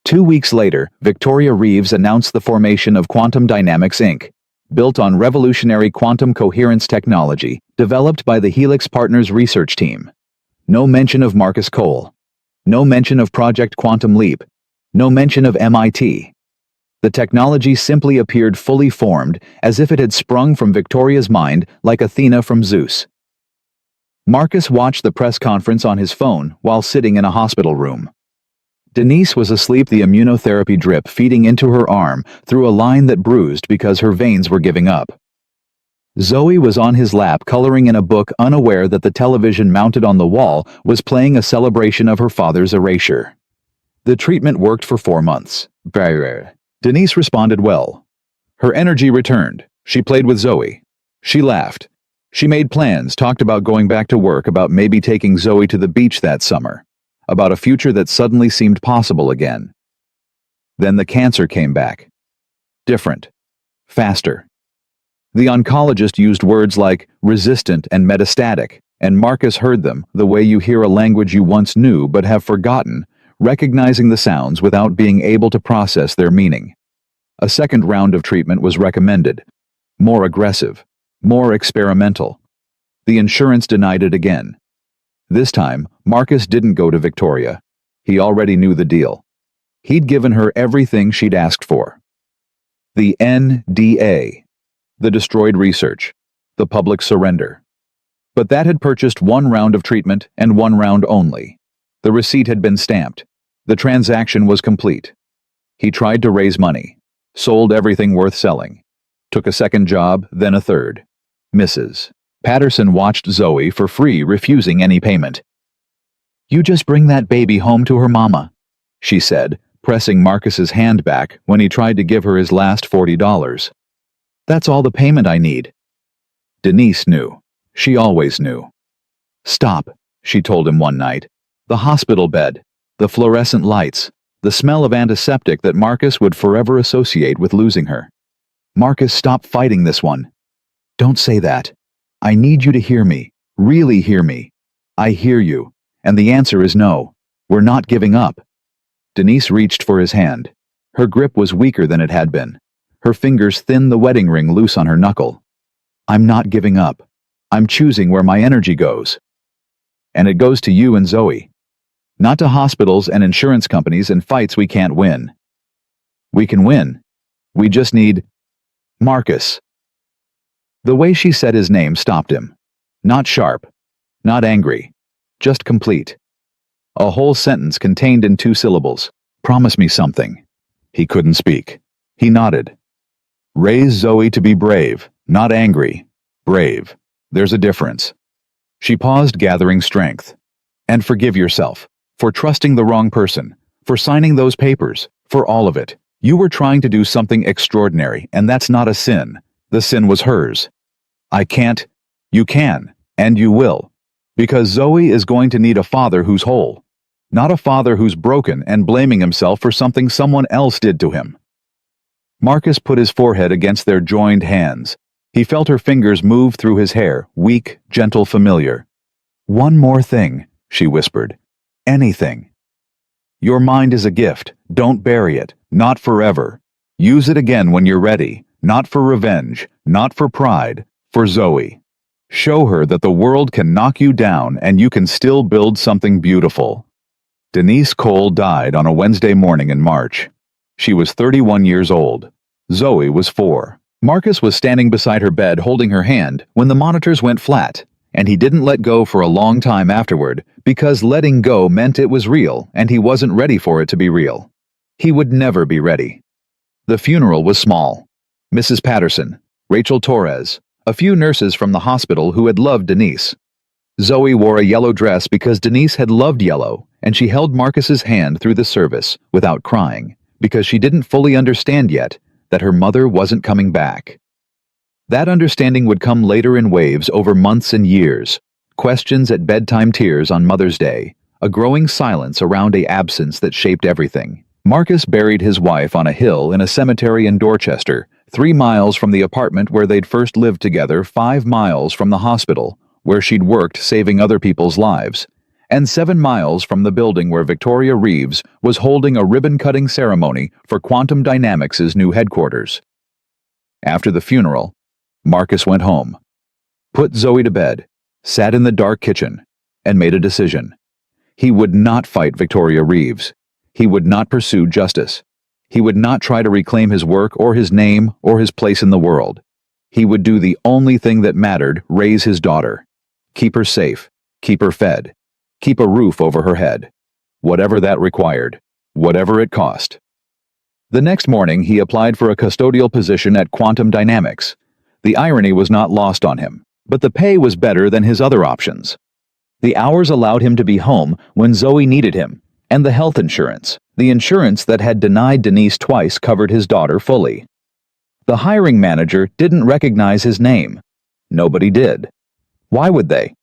S1: 2 weeks later, Victoria Reeves announced the formation of Quantum Dynamics Inc., built on revolutionary quantum coherence technology developed by the Helix Partners research team. No mention of Marcus Cole. No mention of Project Quantum Leap. No mention of MIT. The technology simply appeared fully formed, as if it had sprung from Victoria's mind like Athena from Zeus. Marcus watched the press conference on his phone while sitting in a hospital room. Denise was asleep, the immunotherapy drip feeding into her arm through a line that bruised because her veins were giving up. Zoe was on his lap coloring in a book, unaware that the television mounted on the wall was playing a celebration of her father's erasure. The treatment worked for 4 months. Denise responded well. Her energy returned. She played with Zoe. She laughed. She made plans, talked about going back to work, about maybe taking Zoe to the beach that summer, about a future that suddenly seemed possible again. Then the cancer came back. Different. Faster. The oncologist used words like resistant and metastatic, and Marcus heard them the way you hear a language you once knew but have forgotten, recognizing the sounds without being able to process their meaning. A second round of treatment was recommended. More aggressive. More experimental. The insurance denied it again. This time, Marcus didn't go to Victoria. He already knew the deal. He'd given her everything she'd asked for. The NDA. The destroyed research. The public surrender. But that had purchased 1 round of treatment and 1 round only. The receipt had been stamped. The transaction was complete. He tried to raise money. Sold everything worth selling. Took a second job, then a third. Mrs. Patterson watched Zoe for free, refusing any payment. "You just bring that baby home to her mama," she said, pressing Marcus's hand back when he tried to give her his last $40. "That's all the payment I need." Denise knew. She always knew. "Stop," she told him one night. The hospital bed, the fluorescent lights, the smell of antiseptic that Marcus would forever associate with losing her. "Marcus, stop fighting this one. Don't say that. I need you to hear me, really hear me. I hear you, and the answer is no. We're not giving up." Denise reached for his hand. Her grip was weaker than it had been. Her fingers thinned the wedding ring loose on her knuckle. "I'm not giving up. I'm choosing where my energy goes. And it goes to you and Zoe. Not to hospitals and insurance companies and fights we can't win. We can win. We just need Marcus." The way she said his name stopped him. Not sharp. Not angry. Just complete. A whole sentence contained in 2 syllables. "Promise me something." He couldn't speak. He nodded. "Raise Zoe to be brave, not angry. Brave. There's a difference." She paused, gathering strength. "And forgive yourself. For trusting the wrong person. For signing those papers. For all of it. You were trying to do something extraordinary, and that's not a sin. The sin was hers. I can't. You can. And you will. Because Zoe is going to need a father who's whole. Not a father who's broken and blaming himself for something someone else did to him." Marcus put his forehead against their joined hands. He felt her fingers move through his hair, weak, gentle, familiar. "One more thing," she whispered. "Anything. Your mind is a gift. Don't bury it. Not forever. Use it again when you're ready. Not for revenge. Not for pride. For Zoe. Show her that the world can knock you down and you can still build something beautiful." Denise Cole died on a Wednesday morning in March. She was 31 years old. Zoe was 4. Marcus was standing beside her bed holding her hand when the monitors went flat, and he didn't let go for a long time afterward because letting go meant it was real and he wasn't ready for it to be real. He would never be ready. The funeral was small. Mrs. Patterson, Rachel Torres, a few nurses from the hospital who had loved Denise. Zoe wore a yellow dress because Denise had loved yellow, and she held Marcus's hand through the service without crying because she didn't fully understand yet that her mother wasn't coming back. That understanding would come later in waves over months and years. Questions at bedtime, tears on Mother's Day, a growing silence around an absence that shaped everything. Marcus buried his wife on a hill in a cemetery in Dorchester, 3 miles from the apartment where they'd first lived together, 5 miles from the hospital, where she'd worked saving other people's lives, and 7 miles from the building where Victoria Reeves was holding a ribbon-cutting ceremony for Quantum Dynamics' new headquarters. After the funeral, Marcus went home, put Zoe to bed, sat in the dark kitchen, and made a decision. He would not fight Victoria Reeves. He would not pursue justice. He would not try to reclaim his work or his name or his place in the world. He would do the only thing that mattered, raise his daughter. Keep her safe, keep her fed, keep a roof over her head. Whatever that required, whatever it cost. The next morning, he applied for a custodial position at Quantum Dynamics. The irony was not lost on him, but the pay was better than his other options. The hours allowed him to be home when Zoe needed him, and the health insurance, The insurance that had denied Denise twice covered his daughter fully. The hiring manager didn't recognize his name. Nobody did. Why would they?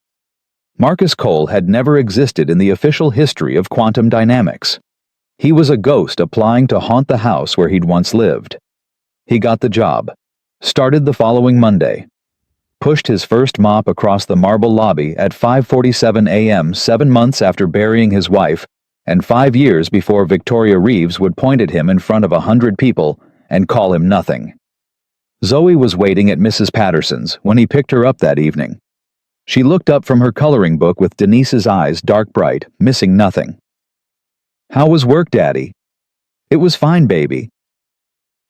S1: Marcus Cole had never existed in the official history of quantum dynamics. He was a ghost applying to haunt the house where he'd once lived. He got the job, started the following Monday, pushed his first mop across the marble lobby at 5:47 a.m. 7 months after burying his wife, and 5 years before Victoria Reeves would point at him in front of 100 people and call him nothing. Zoe was waiting at Mrs. Patterson's when he picked her up that evening. She looked up from her coloring book with Denise's eyes dark bright, missing nothing. "How was work, Daddy?" "It was fine, baby."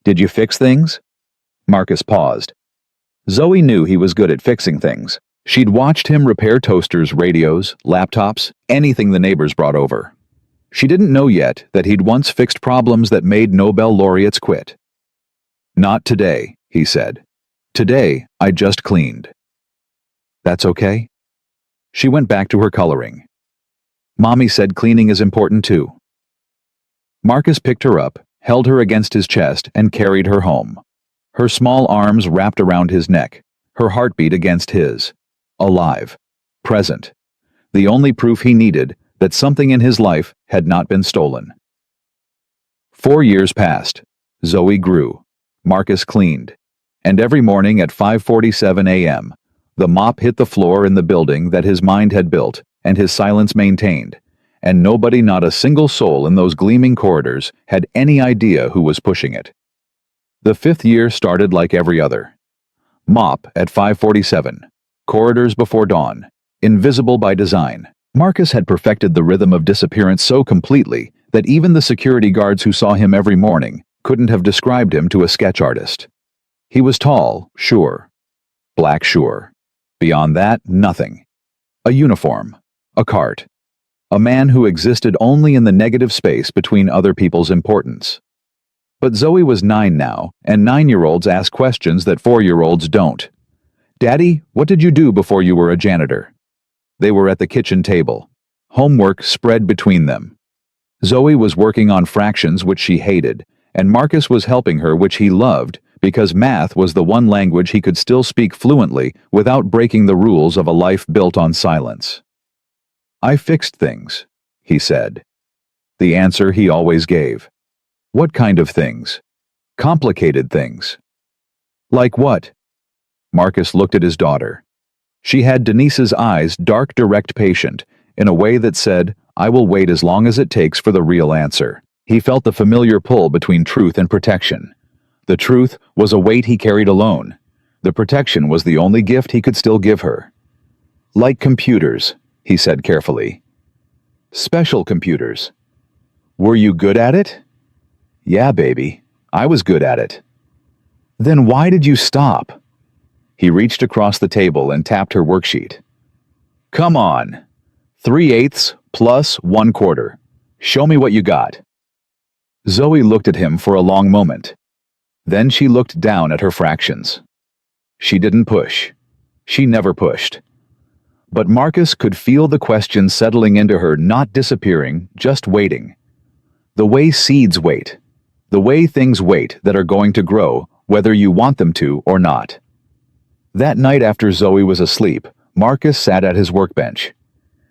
S1: "Did you fix things?" Marcus paused. Zoe knew he was good at fixing things. She'd watched him repair toasters, radios, laptops, anything the neighbors brought over. She didn't know yet that he'd once fixed problems that made Nobel laureates quit. "Not today," he said. "Today, I just cleaned." "That's okay?" She went back to her coloring. "Mommy said cleaning is important too." Marcus picked her up, held her against his chest, and carried her home. Her small arms wrapped around his neck, her heartbeat against his. Alive. Present. The only proof he needed that something in his life had not been stolen. 4 years passed. Zoe grew. Marcus cleaned. And every morning at 5:47 a.m., the mop hit the floor in the building that his mind had built and his silence maintained, and nobody, not a single soul in those gleaming corridors, had any idea who was pushing it. The 5th year started like every other. Mop at 5:47. Corridors before dawn. Invisible by design. Marcus had perfected the rhythm of disappearance so completely that even the security guards who saw him every morning couldn't have described him to a sketch artist. He was tall, sure. Black, sure. Beyond that, nothing. A uniform. A cart. A man who existed only in the negative space between other people's importance. But Zoe was 9 now, and 9-year-olds ask questions that 4-year-olds don't. "Daddy, what did you do before you were a janitor?" They were at the kitchen table. Homework spread between them. Zoe was working on fractions which she hated, and Marcus was helping her, which he loved, because math was the one language he could still speak fluently without breaking the rules of a life built on silence. "I fixed things," he said. The answer he always gave. What kind of things? Complicated things. Like what? Marcus looked at his daughter. She had Denise's eyes, dark, direct, patient, in a way that said, "I will wait as long as it takes for the real answer." He felt the familiar pull between truth and protection. The truth was a weight he carried alone. The protection was the only gift he could still give her. "Like computers," he said carefully. "Special computers." "Were you good at it?" "Yeah, baby. I was good at it." "Then why did you stop?" He reached across the table and tapped her worksheet. "Come on. 3/8 plus 1/4. Show me what you got." Zoe looked at him for a long moment. Then she looked down at her fractions. She didn't push. She never pushed. But Marcus could feel the question settling into her, not disappearing, just waiting. The way seeds wait. The way things wait that are going to grow, whether you want them to or not. That night after Zoe was asleep, Marcus sat at his workbench.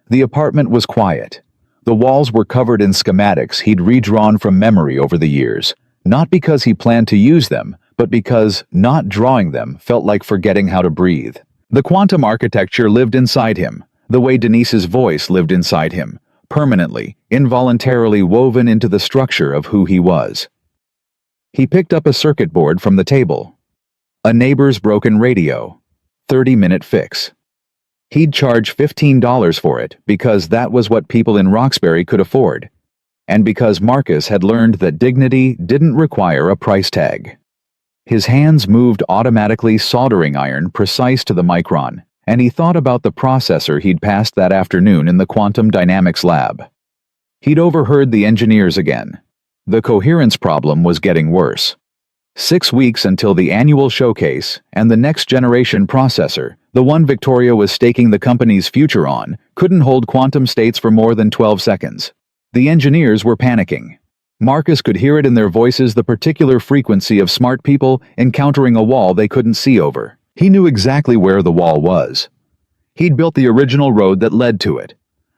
S1: The apartment was quiet. The walls were covered in schematics he'd redrawn from memory over the years, not because he planned to use them, but because not drawing them felt like forgetting how to breathe. The quantum architecture lived inside him, the way Denise's voice lived inside him, permanently, involuntarily woven into the structure of who he was. He picked up a circuit board from the table. A neighbor's broken radio. 30-minute fix. He'd charge $15 for it because that was what people in Roxbury could afford, and because Marcus had learned that dignity didn't require a price tag. His hands moved automatically, soldering iron precise to the micron, and he thought about the processor he'd passed that afternoon in the quantum dynamics lab. He'd overheard the engineers again. The coherence problem was getting worse. 6 weeks until the annual showcase, and the next generation processor, the one Victoria was staking the company's future on, couldn't hold quantum states for more than 12 seconds. The engineers were panicking. Marcus could hear it in their voices, the particular frequency of smart people encountering a wall they couldn't see over. He knew exactly where the wall was. He'd built the original road that led to it.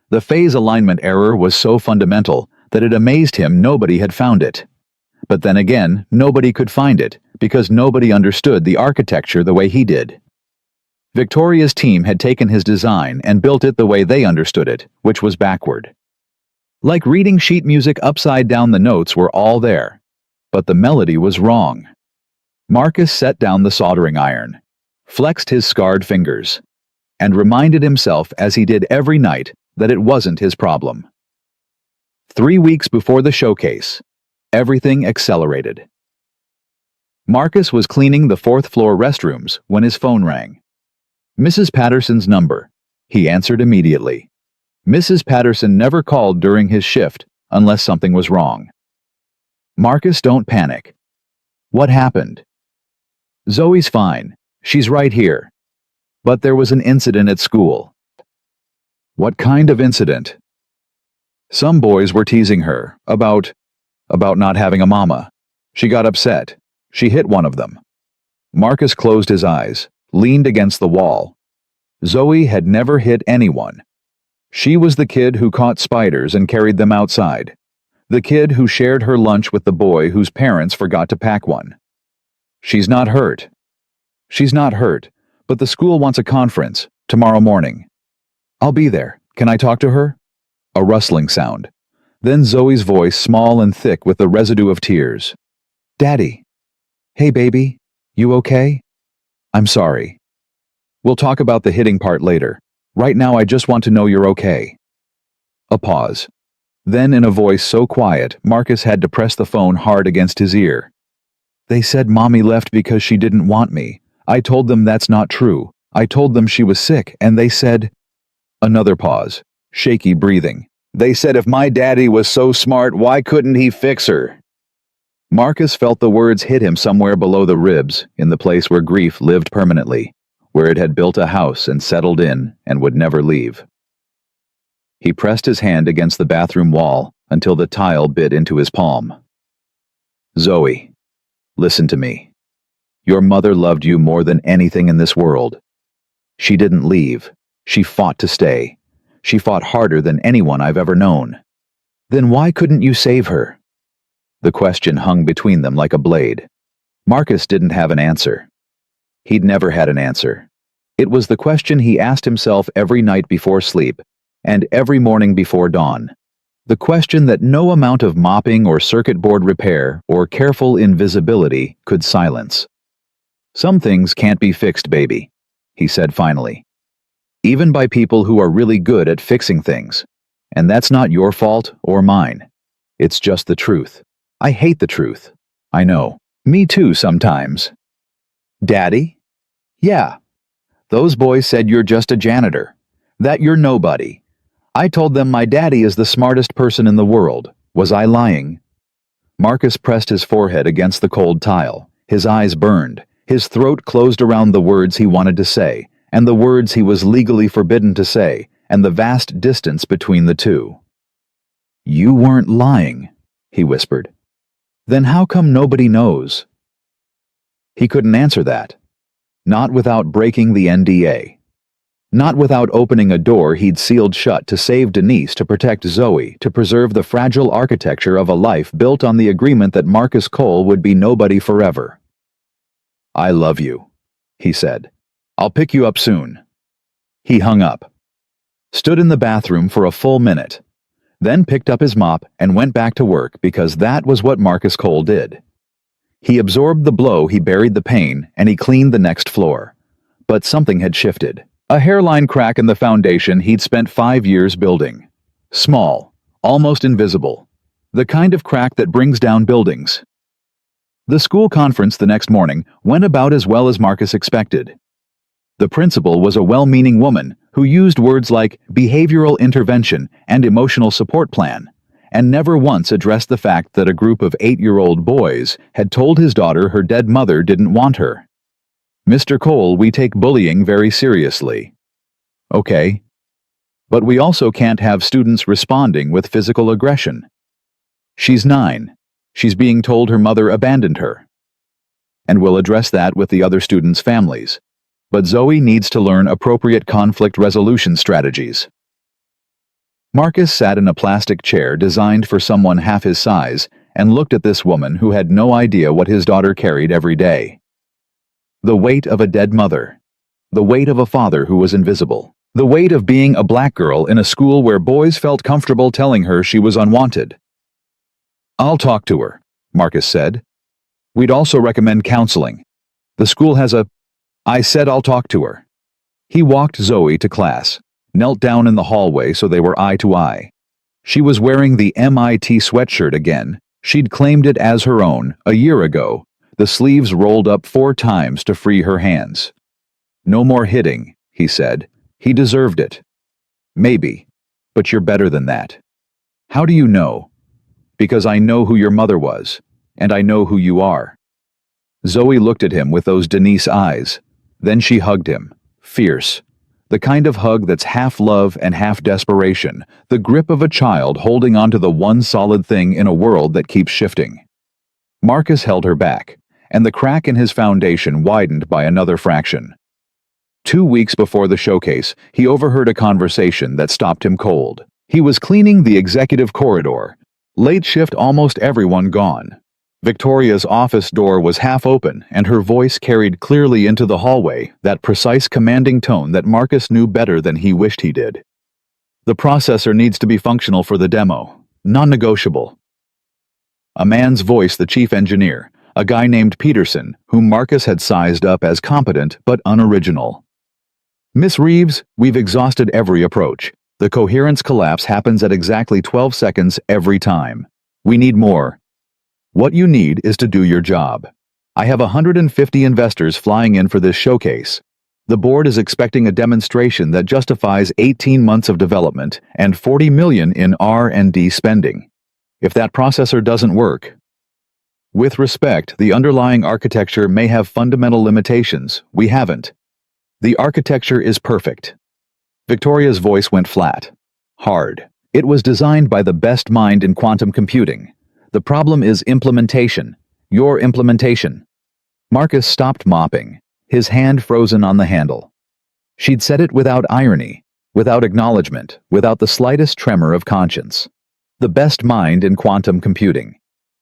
S1: The phase alignment error was so fundamental that it amazed him nobody had found it. But then again, nobody could find it, because nobody understood the architecture the way he did. Victoria's team had taken his design and built it the way they understood it, which was backward. Like reading sheet music upside down, the notes were all there, but the melody was wrong. Marcus set down the soldering iron, flexed his scarred fingers, and reminded himself, as he did every night, that it wasn't his problem. 3 weeks before the showcase, everything accelerated. Marcus was cleaning the 4th floor restrooms when his phone rang. Mrs. Patterson's number. He answered immediately. Mrs. Patterson never called during his shift unless something was wrong. Marcus, don't panic. What happened? Zoe's fine. She's right here. But there was an incident at school. What kind of incident? Some boys were teasing her about not having a mama. She got upset. She hit one of them. Marcus closed his eyes, leaned against the wall. Zoe had never hit anyone. She was the kid who caught spiders and carried them outside. The kid who shared her lunch with the boy whose parents forgot to pack one. She's not hurt. She's not hurt, but the school wants a conference tomorrow morning. I'll be there. Can I talk to her? A rustling sound. Then Zoe's voice, small and thick with the residue of tears. Daddy. Hey baby, you okay? I'm sorry. We'll talk about the hitting part later. Right now I just want to know you're okay. A pause. Then in a voice so quiet, Marcus had to press the phone hard against his ear. They said Mommy left because she didn't want me. I told them that's not true. I told them she was sick, and they said... Another pause. Shaky breathing. They said if my daddy was so smart, why couldn't he fix her? Marcus felt the words hit him somewhere below the ribs, in the place where grief lived permanently, where it had built a house and settled in and would never leave. He pressed his hand against the bathroom wall until the tile bit into his palm. Zoe, listen to me. Your mother loved you more than anything in this world. She didn't leave. She fought to stay. She fought harder than anyone I've ever known. Then why couldn't you save her? The question hung between them like a blade. Marcus didn't have an answer. He'd never had an answer. It was the question he asked himself every night before sleep, and every morning before dawn. The question that no amount of mopping or circuit board repair or careful invisibility could silence. Some things can't be fixed, baby, he said finally. Even by people who are really good at fixing things. And that's not your fault or mine. It's just the truth. I hate the truth. I know. Me too sometimes. Daddy? Yeah. Those boys said you're just a janitor. That you're nobody. I told them my daddy is the smartest person in the world. Was I lying? Marcus pressed his forehead against the cold tile. His eyes burned. His throat closed around the words he wanted to say, and the words he was legally forbidden to say, and the vast distance between the two. You weren't lying, he whispered. Then how come nobody knows? He couldn't answer that. Not without breaking the NDA. Not without opening a door he'd sealed shut to save Denise, to protect Zoe, to preserve the fragile architecture of a life built on the agreement that Marcus Cole would be nobody forever. I love you, he said. I'll pick you up soon. He hung up. Stood in the bathroom for a full minute. Then picked up his mop and went back to work, because that was what Marcus Cole did. He absorbed the blow, he buried the pain, and he cleaned the next floor. But something had shifted. A hairline crack in the foundation he'd spent 5 years building. Small, almost invisible. The kind of crack that brings down buildings. The school conference the next morning went about as well as Marcus expected. The principal was a well-meaning woman who used words like behavioral intervention and emotional support plan, and never once addressed the fact that a group of 8-year-old boys had told his daughter her dead mother didn't want her. Mr. Cole, we take bullying very seriously. Okay. But we also can't have students responding with physical aggression. She's 9. She's being told her mother abandoned her. And we'll address that with the other students' families. But Zoe needs to learn appropriate conflict resolution strategies. Marcus sat in a plastic chair designed for someone half his size and looked at this woman who had no idea what his daughter carried every day. The weight of a dead mother. The weight of a father who was invisible. The weight of being a black girl in a school where boys felt comfortable telling her she was unwanted. "I'll talk to her," Marcus said. "We'd also recommend counseling. The school has a—" "I said I'll talk to her." He walked Zoe to class, knelt down in the hallway so they were eye to eye. She was wearing the MIT sweatshirt again. She'd claimed it as her own a year ago, the sleeves rolled up 4 times to free her hands. "No more hitting," he said. "He deserved it." "Maybe, but you're better than that." "How do you know?" "Because I know who your mother was, and I know who you are." Zoe looked at him with those Denise eyes. Then she hugged him, fierce. The kind of hug that's half love and half desperation, the grip of a child holding onto the one solid thing in a world that keeps shifting. Marcus held her back, and the crack in his foundation widened by another fraction. 2 weeks before the showcase, he overheard a conversation that stopped him cold. He was cleaning the executive corridor. Late shift, almost everyone gone. Victoria's office door was half open, and her voice carried clearly into the hallway, that precise commanding tone that Marcus knew better than he wished he did. "The processor needs to be functional for the demo. Non-negotiable." A man's voice, the chief engineer, a guy named Peterson, whom Marcus had sized up as competent but unoriginal. "Miss Reeves, we've exhausted every approach. The coherence collapse happens at exactly 12 seconds every time. We need more. What you need is to do your job. I have 150 investors flying in for this showcase. The board is expecting a demonstration that justifies 18 months of development and $40 million in R&D spending. If that processor doesn't work..." "With respect, the underlying architecture may have fundamental limitations. We haven't. The architecture is perfect." Victoria's voice went flat, hard. "It was designed by the best mind in quantum computing. The problem is implementation. Your implementation." Marcus stopped mopping, his hand frozen on the handle. She'd said it without irony, without acknowledgement, without the slightest tremor of conscience. The best mind in quantum computing.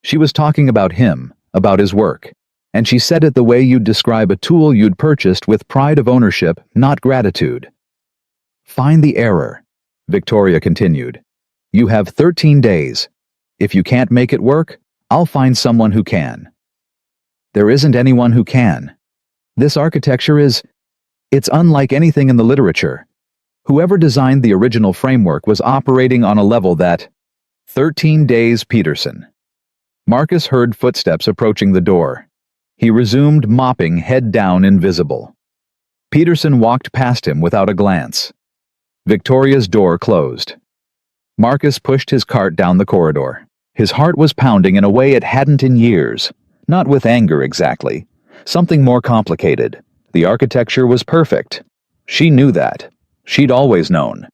S1: She was talking about him, about his work. And she said it the way you'd describe a tool you'd purchased with pride of ownership, not gratitude. "Find the error," Victoria continued. "You have 13 days. If you can't make it work, I'll find someone who can." "There isn't anyone who can. This architecture it's unlike anything in the literature. Whoever designed the original framework was operating on a level that..." 13 days, Peterson. Marcus heard footsteps approaching the door. He resumed mopping, head down, invisible. Peterson walked past him without a glance. Victoria's door closed. Marcus pushed his cart down the corridor. His heart was pounding in a way it hadn't in years. Not with anger exactly. Something more complicated. The architecture was perfect. She knew that. She'd always known.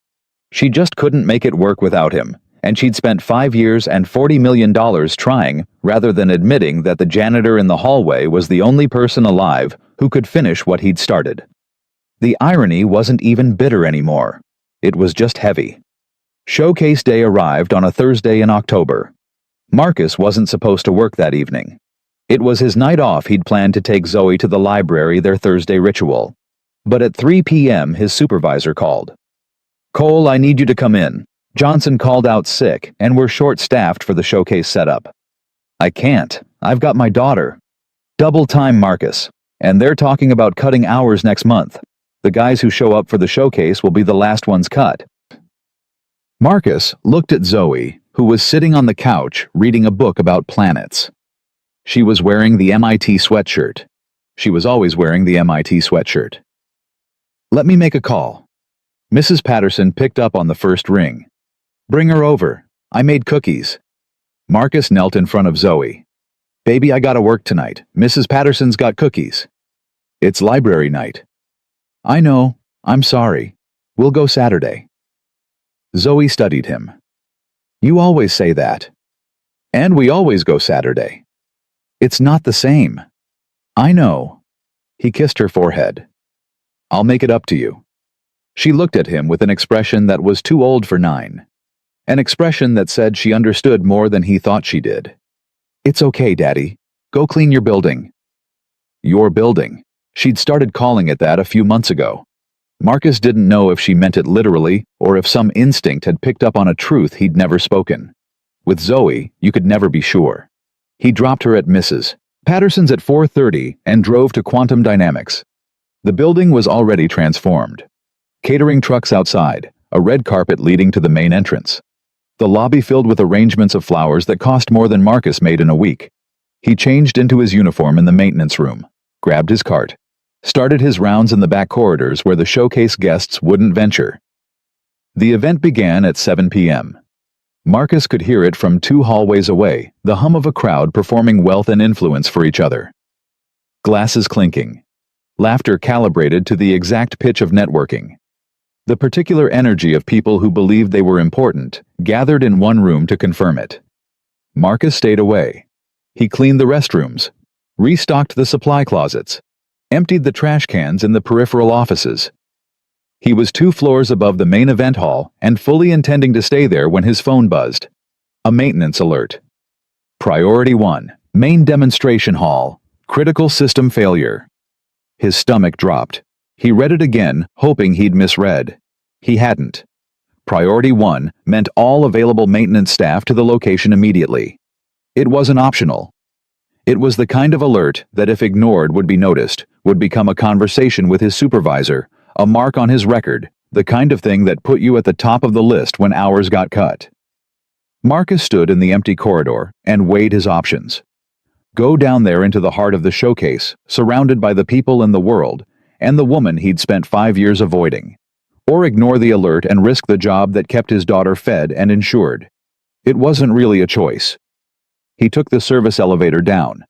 S1: She just couldn't make it work without him, and she'd spent 5 years and $40 million trying, rather than admitting that the janitor in the hallway was the only person alive who could finish what he'd started. The irony wasn't even bitter anymore. It was just heavy. Showcase day arrived on a Thursday in October. Marcus wasn't supposed to work that evening. It was his night off. He'd planned to take Zoe to the library, their Thursday ritual. But at 3 p.m. his supervisor called. "Cole, I need you to come in. Johnson called out sick, and we're short-staffed for the showcase setup." "I can't. I've got my daughter." "Double time, Marcus. And they're talking about cutting hours next month. The guys who show up for the showcase will be the last ones cut." Marcus looked at Zoe, who was sitting on the couch reading a book about planets. She was wearing the MIT sweatshirt. She was always wearing the MIT sweatshirt. "Let me make a call." Mrs. Patterson picked up on the first ring. "Bring her over. I made cookies." Marcus knelt in front of Zoe. "Baby, I gotta work tonight. Mrs. Patterson's got cookies." "It's library night." "I know. I'm sorry. We'll go Saturday." Zoe studied him. "You always say that." And we always go Saturday. It's not the same. I know. He kissed her forehead. I'll make it up to you. She looked at him with an expression that was too old for 9. An expression that said she understood more than he thought she did. It's okay, Daddy. Go clean your building. Your building. She'd started calling it that a few months ago. Marcus didn't know if she meant it literally or if some instinct had picked up on a truth he'd never spoken. With Zoe, you could never be sure. He dropped her at Mrs. Patterson's at 4:30 and drove to Quantum Dynamics. The building was already transformed. Catering trucks outside, a red carpet leading to the main entrance. The lobby filled with arrangements of flowers that cost more than Marcus made in a week. He changed into his uniform in the maintenance room, grabbed his cart, started his rounds in the back corridors where the showcase guests wouldn't venture. The event began at 7 p.m. Marcus could hear it from 2 hallways away, the hum of a crowd performing wealth and influence for each other. Glasses clinking. Laughter calibrated to the exact pitch of networking. The particular energy of people who believed they were important gathered in one room to confirm it. Marcus stayed away. He cleaned the restrooms, restocked the supply closets, emptied the trash cans in the peripheral offices. He was 2 floors above the main event hall and fully intending to stay there when his phone buzzed. A maintenance alert. Priority 1, main demonstration hall, critical system failure. His stomach dropped. He read it again, hoping he'd misread. He hadn't. Priority 1 meant all available maintenance staff to the location immediately. It wasn't optional. It was the kind of alert that if ignored would be noticed, would become a conversation with his supervisor, a mark on his record, the kind of thing that put you at the top of the list when hours got cut. Marcus stood in the empty corridor and weighed his options. Go down there into the heart of the showcase, surrounded by the people in the world, and the woman he'd spent 5 years avoiding. Or ignore the alert and risk the job that kept his daughter fed and insured. It wasn't really a choice. He took the service elevator down.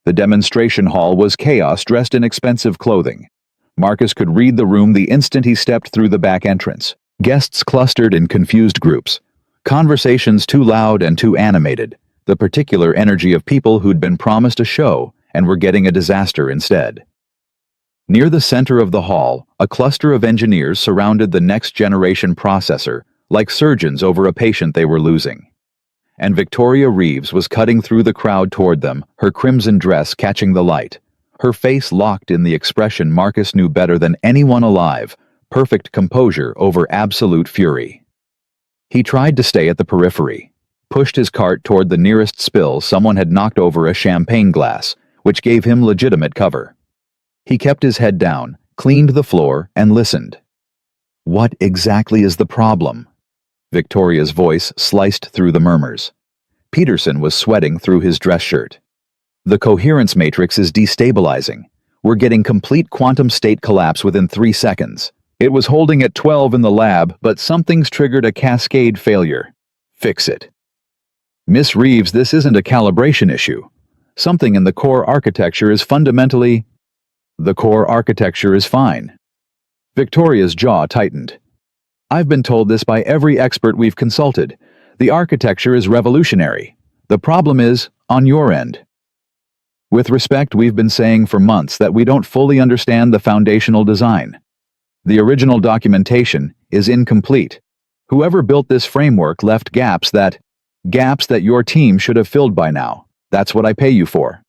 S1: The demonstration hall was chaos dressed in expensive clothing. Marcus could read the room the instant he stepped through the back entrance. Guests clustered in confused groups. Conversations too loud and too animated. The particular energy of people who'd been promised a show and were getting a disaster instead. Near the center of the hall, a cluster of engineers surrounded the next-generation processor, like surgeons over a patient they were losing. And Victoria Reeves was cutting through the crowd toward them, her crimson dress catching the light. Her face locked in the expression Marcus knew better than anyone alive, perfect composure over absolute fury. He tried to stay at the periphery, pushed his cart toward the nearest spill. Someone had knocked over a champagne glass, which gave him legitimate cover. He kept his head down, cleaned the floor, and listened. What exactly is the problem? Victoria's voice sliced through the murmurs. Peterson was sweating through his dress shirt. The coherence matrix is destabilizing. We're getting complete quantum state collapse within 3 seconds. It was holding at 12 in the lab, but something's triggered a cascade failure. Fix it. Miss Reeves, this isn't a calibration issue. Something in the core architecture is fundamentally... The core architecture is fine. Victoria's jaw tightened. I've been told this by every expert we've consulted. The architecture is revolutionary. The problem is on your end. With respect, we've been saying for months that we don't fully understand the foundational design. The original documentation is incomplete. Whoever built this framework left gaps that your team should have filled by now. That's what I pay you for.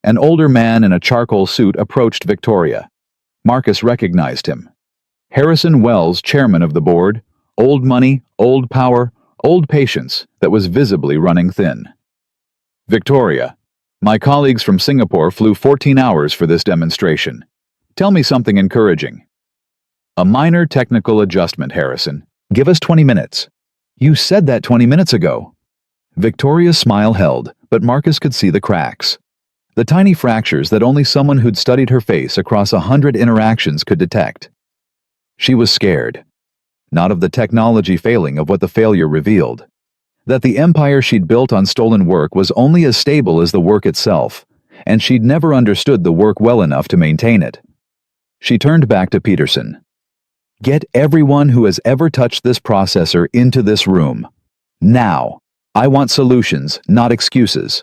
S1: An older man in a charcoal suit approached Victoria. Marcus recognized him. Harrison Wells, chairman of the board, old money, old power, old patience that was visibly running thin. Victoria, my colleagues from Singapore flew 14 hours for this demonstration. Tell me something encouraging. A minor technical adjustment, Harrison. Give us 20 minutes. You said that 20 minutes ago. Victoria's smile held, but Marcus could see the cracks. The tiny fractures that only someone who'd studied her face across 100 interactions could detect. She was scared. Not of the technology failing, of what the failure revealed. That the empire she'd built on stolen work was only as stable as the work itself, and she'd never understood the work well enough to maintain it. She turned back to Peterson. Get everyone who has ever touched this processor into this room. Now. I want solutions, not excuses.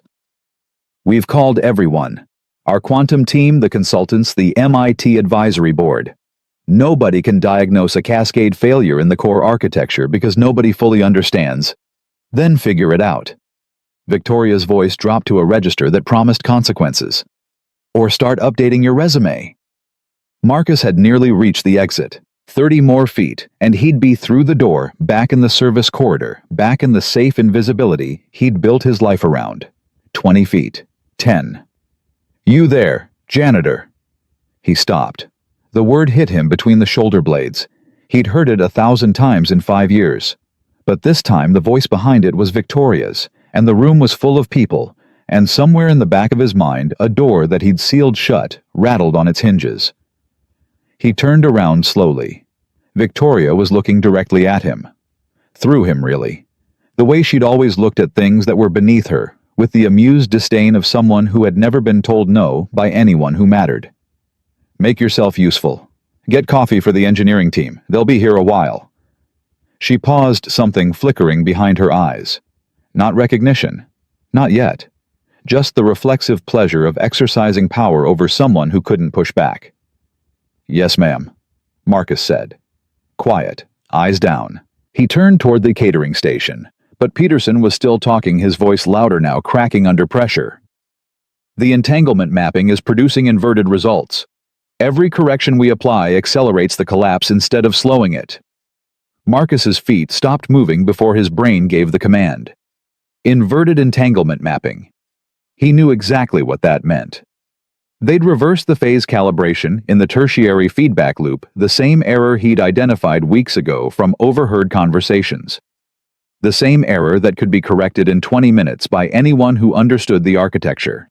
S1: We've called everyone. Our quantum team, the consultants, the MIT advisory board. Nobody can diagnose a cascade failure in the core architecture because nobody fully understands. Then figure it out. Victoria's voice dropped to a register that promised consequences. Or start updating your resume. Marcus had nearly reached the exit. 30 more feet, and he'd be through the door, back in the service corridor, back in the safe invisibility he'd built his life around. 20 feet. 10. You there, janitor. He stopped. The word hit him between the shoulder blades. He'd heard it 1,000 times in 5 years. But this time the voice behind it was Victoria's, and the room was full of people, and somewhere in the back of his mind a door that he'd sealed shut rattled on its hinges. He turned around slowly. Victoria was looking directly at him. Through him, really. The way she'd always looked at things that were beneath her, with the amused disdain of someone who had never been told no by anyone who mattered. Make yourself useful. Get coffee for the engineering team. They'll be here a while. She paused, something flickering behind her eyes. Not recognition. Not yet. Just the reflexive pleasure of exercising power over someone who couldn't push back. Yes, ma'am, Marcus said. Quiet, eyes down. He turned toward the catering station, but Peterson was still talking, his voice louder now, cracking under pressure. The entanglement mapping is producing inverted results. Every correction we apply accelerates the collapse instead of slowing it. Marcus's feet stopped moving before his brain gave the command. Inverted entanglement mapping. He knew exactly what that meant. They'd reversed the phase calibration in the tertiary feedback loop, the same error he'd identified weeks ago from overheard conversations. The same error that could be corrected in 20 minutes by anyone who understood the architecture.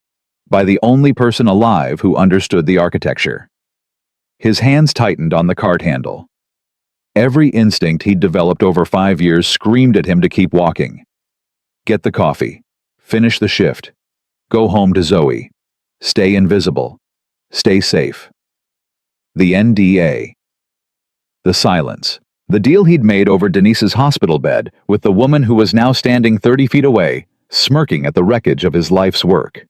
S1: By the only person alive who understood the architecture. His hands tightened on the cart handle. Every instinct he'd developed over 5 years screamed at him to keep walking. Get the coffee. Finish the shift. Go home to Zoe. Stay invisible. Stay safe. The NDA. The silence. The deal he'd made over Denise's hospital bed with the woman who was now standing 30 feet away, smirking at the wreckage of his life's work.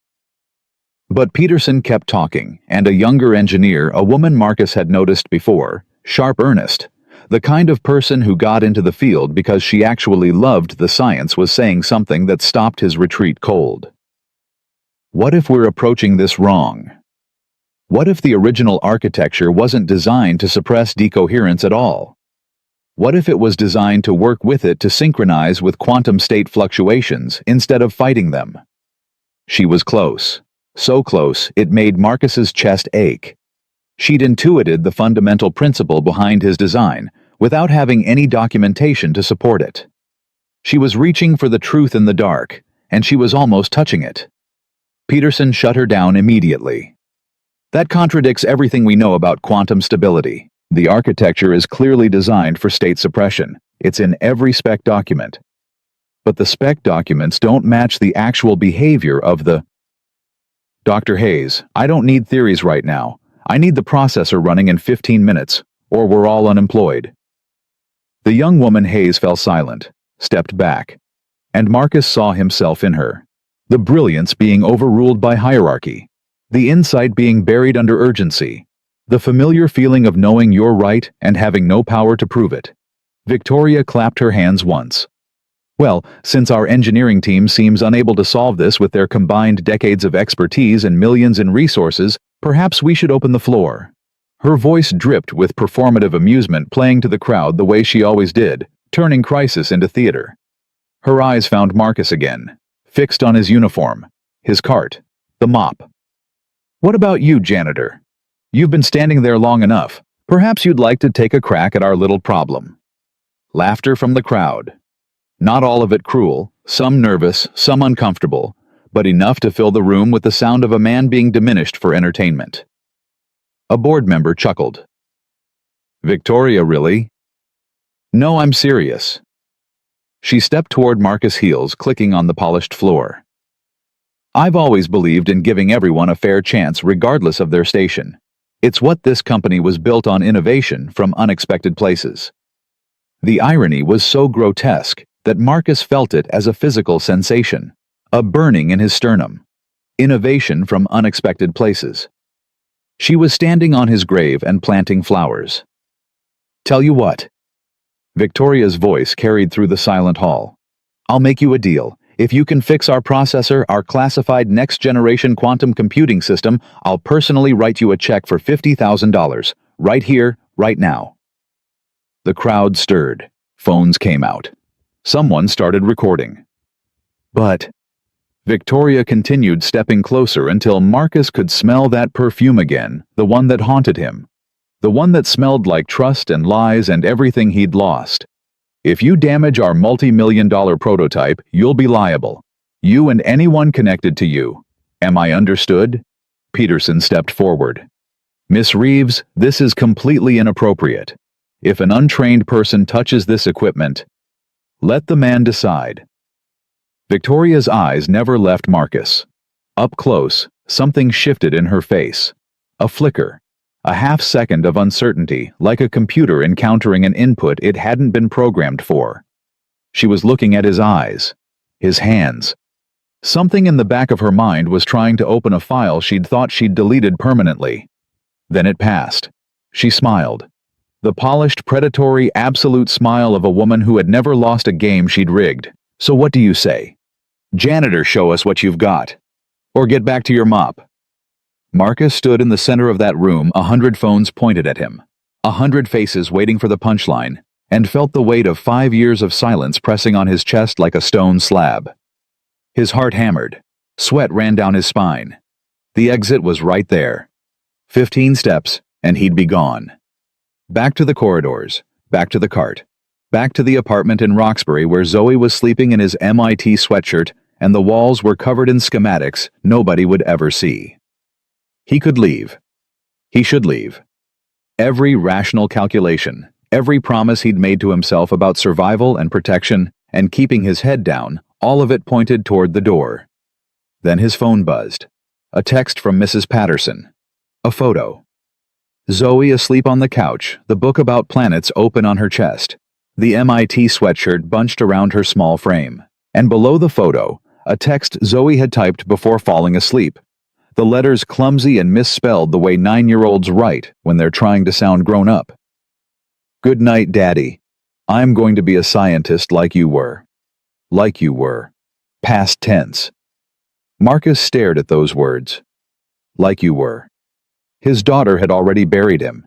S1: But Peterson kept talking, and a younger engineer, a woman Marcus had noticed before, sharp Ernest, the kind of person who got into the field because she actually loved the science, was saying something that stopped his retreat cold. What if we're approaching this wrong? What if the original architecture wasn't designed to suppress decoherence at all? What if it was designed to work with it, to synchronize with quantum state fluctuations instead of fighting them? She was close. So close, it made Marcus's chest ache. She'd intuited the fundamental principle behind his design, without having any documentation to support it. She was reaching for the truth in the dark, and she was almost touching it. Peterson shut her down immediately. That contradicts everything we know about quantum stability. The architecture is clearly designed for state suppression. It's in every spec document. But the spec documents don't match the actual behavior of the... Dr. Hayes, I don't need theories right now. I need the processor running in 15 minutes, or we're all unemployed. The young woman Hayes fell silent, stepped back, and Marcus saw himself in her. The brilliance being overruled by hierarchy. The insight being buried under urgency. The familiar feeling of knowing you're right and having no power to prove it. Victoria clapped her hands once. Well, since our engineering team seems unable to solve this with their combined decades of expertise and millions in resources, perhaps we should open the floor. Her voice dripped with performative amusement, playing to the crowd the way she always did, turning crisis into theater. Her eyes found Marcus again, fixed on his uniform, his cart, the mop. What about you, janitor? You've been standing there long enough. Perhaps you'd like to take a crack at our little problem. Laughter from the crowd. Not all of it cruel, some nervous, some uncomfortable, but enough to fill the room with the sound of a man being diminished for entertainment. A board member chuckled. Victoria, really? No, I'm serious. She stepped toward Marcus' heels, clicking on the polished floor. I've always believed in giving everyone a fair chance regardless of their station. It's what this company was built on, innovation from unexpected places. The irony was so grotesque, that Marcus felt it as a physical sensation, a burning in his sternum, innovation from unexpected places. She was standing on his grave and planting flowers. "Tell you what." Victoria's voice carried through the silent hall. "I'll make you a deal. If you can fix our processor, our classified next-generation quantum computing system, I'll personally write you a check for $50,000, right here, right now." The crowd stirred. Phones came out. Someone started recording. But Victoria continued stepping closer until Marcus could smell that perfume again, the one that haunted him. The one that smelled like trust and lies and everything he'd lost. "If you damage our multi-million-dollar prototype, you'll be liable. You and anyone connected to you. Am I understood?" Peterson stepped forward. "Miss Reeves, this is completely inappropriate. If an untrained person touches this equipment, let the man decide." Victoria's eyes never left Marcus. Up close, something shifted in her face. A flicker. A half-second of uncertainty, like a computer encountering an input it hadn't been programmed for. She was looking at his eyes, his hands. Something in the back of her mind was trying to open a file she'd thought she'd deleted permanently. Then it passed. She smiled. The polished, predatory, absolute smile of a woman who had never lost a game she'd rigged. "So what do you say? Janitor, show us what you've got. Or get back to your mop." Marcus stood in the center of that room, 100 phones pointed at him, 100 faces waiting for the punchline, and felt the weight of 5 years of silence pressing on his chest like a stone slab. His heart hammered. Sweat ran down his spine. The exit was right there. 15 steps, and he'd be gone. Back to the corridors, back to the cart, back to the apartment in Roxbury where Zoe was sleeping in his MIT sweatshirt and the walls were covered in schematics nobody would ever see. He could leave. He should leave. Every rational calculation, every promise he'd made to himself about survival and protection and keeping his head down, all of it pointed toward the door. Then his phone buzzed. A text from Mrs. Patterson. A photo. Zoe asleep on the couch, the book about planets open on her chest, the MIT sweatshirt bunched around her small frame. And below the photo, a text Zoe had typed before falling asleep. The letters clumsy and misspelled the way 9-year-olds write when they're trying to sound grown up. "Good night, Daddy. I'm going to be a scientist like you were." Like you were. Past tense. Marcus stared at those words. Like you were. His daughter had already buried him,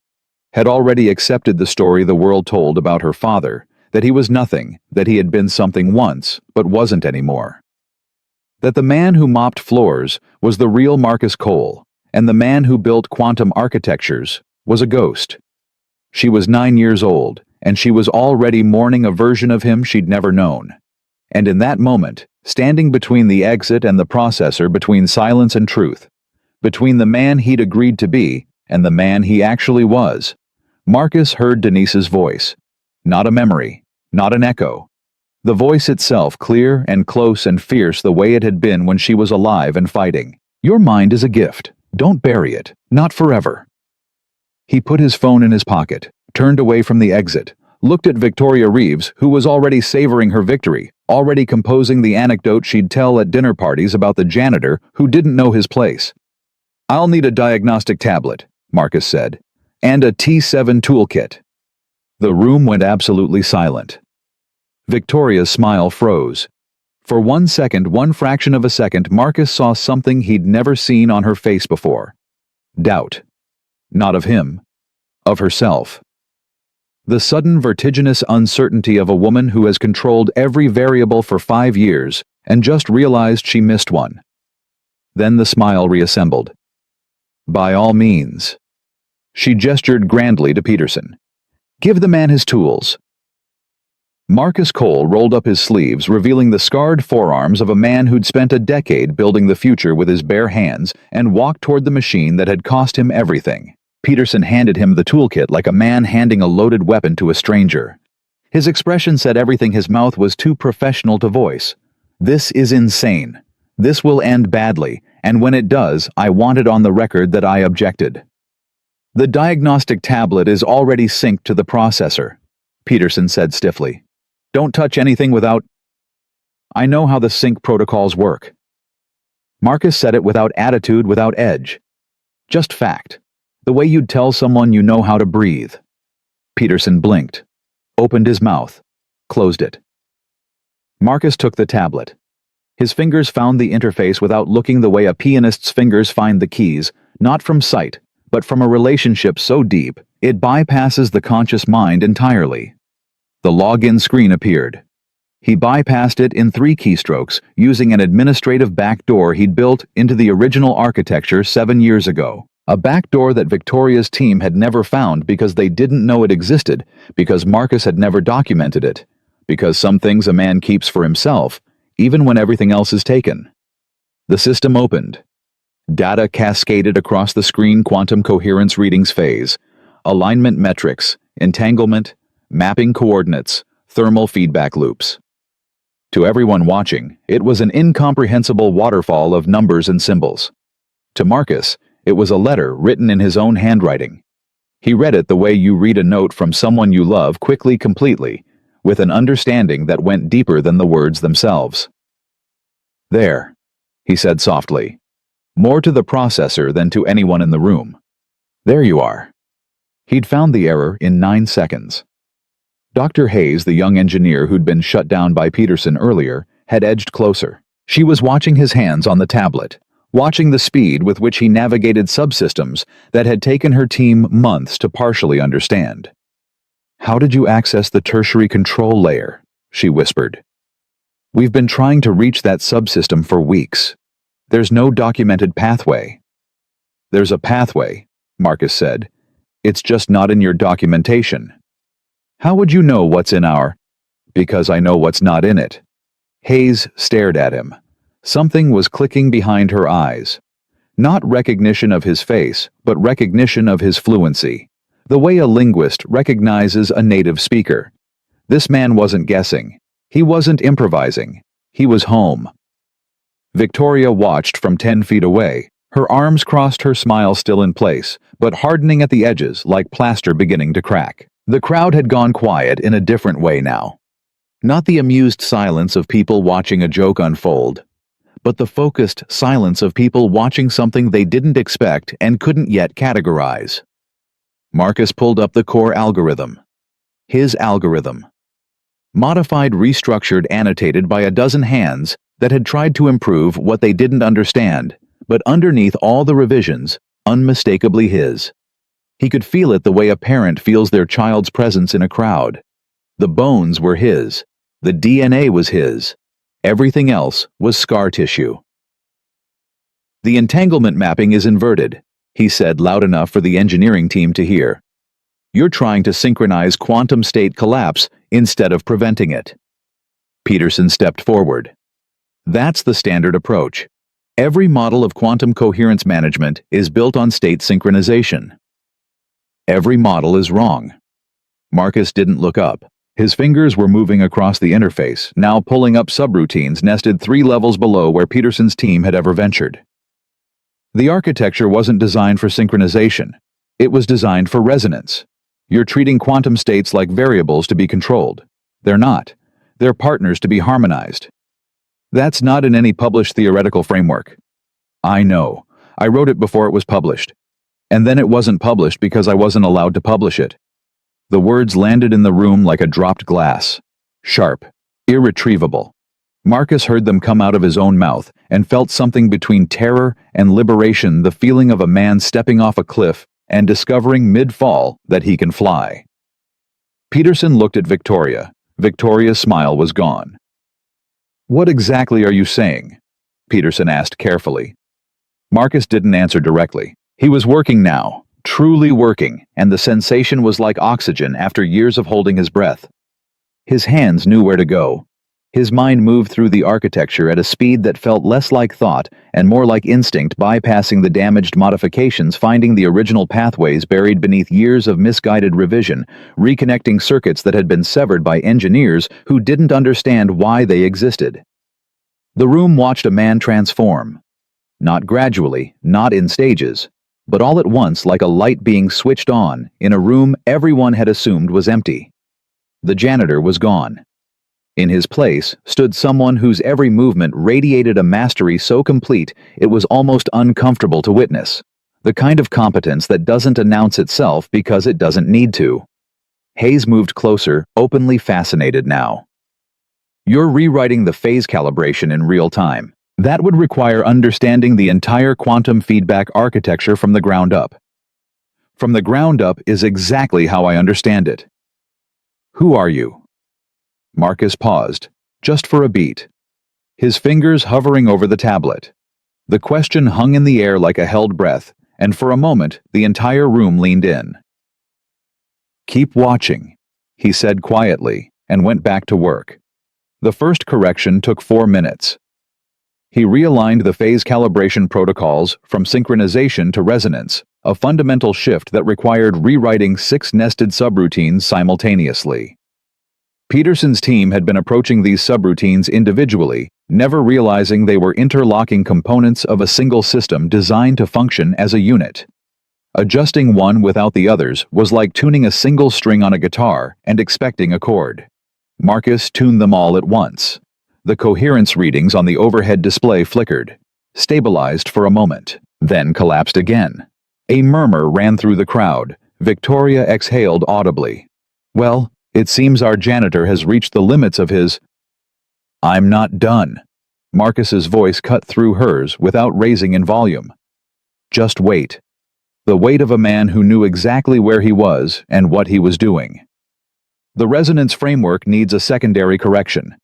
S1: had already accepted the story the world told about her father, that he was nothing, that he had been something once, but wasn't anymore. That the man who mopped floors was the real Marcus Cole, and the man who built quantum architectures was a ghost. She was 9 years old, and she was already mourning a version of him she'd never known. And in that moment, standing between the exit and the processor, between silence and truth, between the man he'd agreed to be and the man he actually was, Marcus heard Denise's voice. Not a memory, not an echo. The voice itself, clear and close and fierce the way it had been when she was alive and fighting. "Your mind is a gift. Don't bury it. Not forever." He put his phone in his pocket, turned away from the exit, looked at Victoria Reeves, who was already savoring her victory, already composing the anecdote she'd tell at dinner parties about the janitor who didn't know his place. "I'll need a diagnostic tablet," Marcus said, "and a T7 toolkit." The room went absolutely silent. Victoria's smile froze. For 1 second, one fraction of a second, Marcus saw something he'd never seen on her face before. Doubt. Not of him. Of herself. The sudden vertiginous uncertainty of a woman who has controlled every variable for 5 years and just realized she missed one. Then the smile reassembled. "By all means." She gestured grandly to Peterson. "Give the man his tools." Marcus Cole rolled up his sleeves, revealing the scarred forearms of a man who'd spent a decade building the future with his bare hands, and walked toward the machine that had cost him everything. Peterson handed him the toolkit like a man handing a loaded weapon to a stranger. His expression said everything his mouth was too professional to voice. "This is insane. This will end badly, and when it does, I want it on the record that I objected." "The diagnostic tablet is already synced to the processor," Peterson said stiffly. Don't touch anything without... I know how the sync protocols work. Marcus said it without attitude, without edge. Just fact. The way you'd tell someone you know how to breathe. Peterson blinked, opened his mouth, closed it. Marcus took the tablet. His fingers found the interface without looking, the way a pianist's fingers find the keys, not from sight, but from a relationship so deep it bypasses the conscious mind entirely. The login screen appeared. He bypassed it in 3 keystrokes using an administrative backdoor he'd built into the original architecture 7 years ago. A backdoor that Victoria's team had never found because they didn't know it existed, because Marcus had never documented it, because some things a man keeps for himself, even when everything else is taken. The system opened. Data cascaded across the screen: quantum coherence readings phase, alignment metrics, entanglement, mapping coordinates, thermal feedback loops. To everyone watching, it was an incomprehensible waterfall of numbers and symbols. To Marcus, it was a letter written in his own handwriting. He read it the way you read a note from someone you love, quickly, completely, with an understanding that went deeper than the words themselves. "There," he said softly, more to the processor than to anyone in the room. "There you are." He'd found the error in 9 seconds. Dr. Hayes, the young engineer who'd been shut down by Peterson earlier, had edged closer. She was watching his hands on the tablet, watching the speed with which he navigated subsystems that had taken her team months to partially understand. "How did you access the tertiary control layer?" she whispered. "We've been trying to reach that subsystem for weeks. There's no documented pathway." "There's a pathway," Marcus said. "It's just not in your documentation." "How would you know what's in our—" "Because I know what's not in it." Hayes stared at him. Something was clicking behind her eyes. Not recognition of his face, but recognition of his fluency. The way a linguist recognizes a native speaker. This man wasn't guessing. He wasn't improvising. He was home. Victoria watched from 10 feet away, her arms crossed, her smile still in place, but hardening at the edges like plaster beginning to crack. The crowd had gone quiet in a different way now. Not the amused silence of people watching a joke unfold, but the focused silence of people watching something they didn't expect and couldn't yet categorize. Marcus pulled up the core algorithm. His algorithm. Modified, restructured, annotated by a dozen hands that had tried to improve what they didn't understand, but underneath all the revisions, unmistakably his. He could feel it the way a parent feels their child's presence in a crowd. The bones were his. The DNA was his. Everything else was scar tissue. "The entanglement mapping is inverted," he said loud enough for the engineering team to hear. "You're trying to synchronize quantum state collapse instead of preventing it." Peterson stepped forward. "That's the standard approach. Every model of quantum coherence management is built on state synchronization." "Every model is wrong." Marcus didn't look up. His fingers were moving across the interface, now pulling up subroutines nested 3 levels below where Peterson's team had ever ventured. The architecture wasn't designed for synchronization. It was designed for resonance. You're treating quantum states like variables to be controlled. They're not. They're partners to be harmonized. That's not in any published theoretical framework. I know. I wrote it before it was published. And then it wasn't published because I wasn't allowed to publish it. The words landed in the room like a dropped glass. Sharp. Irretrievable. Marcus heard them come out of his own mouth and felt something between terror and liberation, the feeling of a man stepping off a cliff and discovering mid-fall that he can fly. Peterson looked at Victoria. Victoria's smile was gone. "What exactly are you saying?" Peterson asked carefully. Marcus didn't answer directly. He was working now, truly working, and the sensation was like oxygen after years of holding his breath. His hands knew where to go. His mind moved through the architecture at a speed that felt less like thought and more like instinct, bypassing the damaged modifications, finding the original pathways buried beneath years of misguided revision, reconnecting circuits that had been severed by engineers who didn't understand why they existed. The room watched a man transform. Not gradually, not in stages, but all at once, like a light being switched on in a room everyone had assumed was empty. The janitor was gone. In his place stood someone whose every movement radiated a mastery so complete it was almost uncomfortable to witness. The kind of competence that doesn't announce itself because it doesn't need to. Hayes moved closer, openly fascinated now. You're rewriting the phase calibration in real time. That would require understanding the entire quantum feedback architecture from the ground up. From the ground up is exactly how I understand it. Who are you? Marcus paused, just for a beat, his fingers hovering over the tablet. The question hung in the air like a held breath, and for a moment the entire room leaned in. Keep watching, he said quietly, and went back to work. The first correction took 4 minutes. He realigned the phase calibration protocols from synchronization to resonance, a fundamental shift that required rewriting 6 nested subroutines simultaneously. Peterson's team had been approaching these subroutines individually, never realizing they were interlocking components of a single system designed to function as a unit. Adjusting one without the others was like tuning a single string on a guitar and expecting a chord. Marcus tuned them all at once. The coherence readings on the overhead display flickered, stabilized for a moment, then collapsed again. A murmur ran through the crowd. Victoria exhaled audibly. Well, it seems our janitor has reached the limits of his... I'm not done. Marcus's voice cut through hers without raising in volume. Just wait. The weight of a man who knew exactly where he was and what he was doing. The resonance framework needs a secondary correction.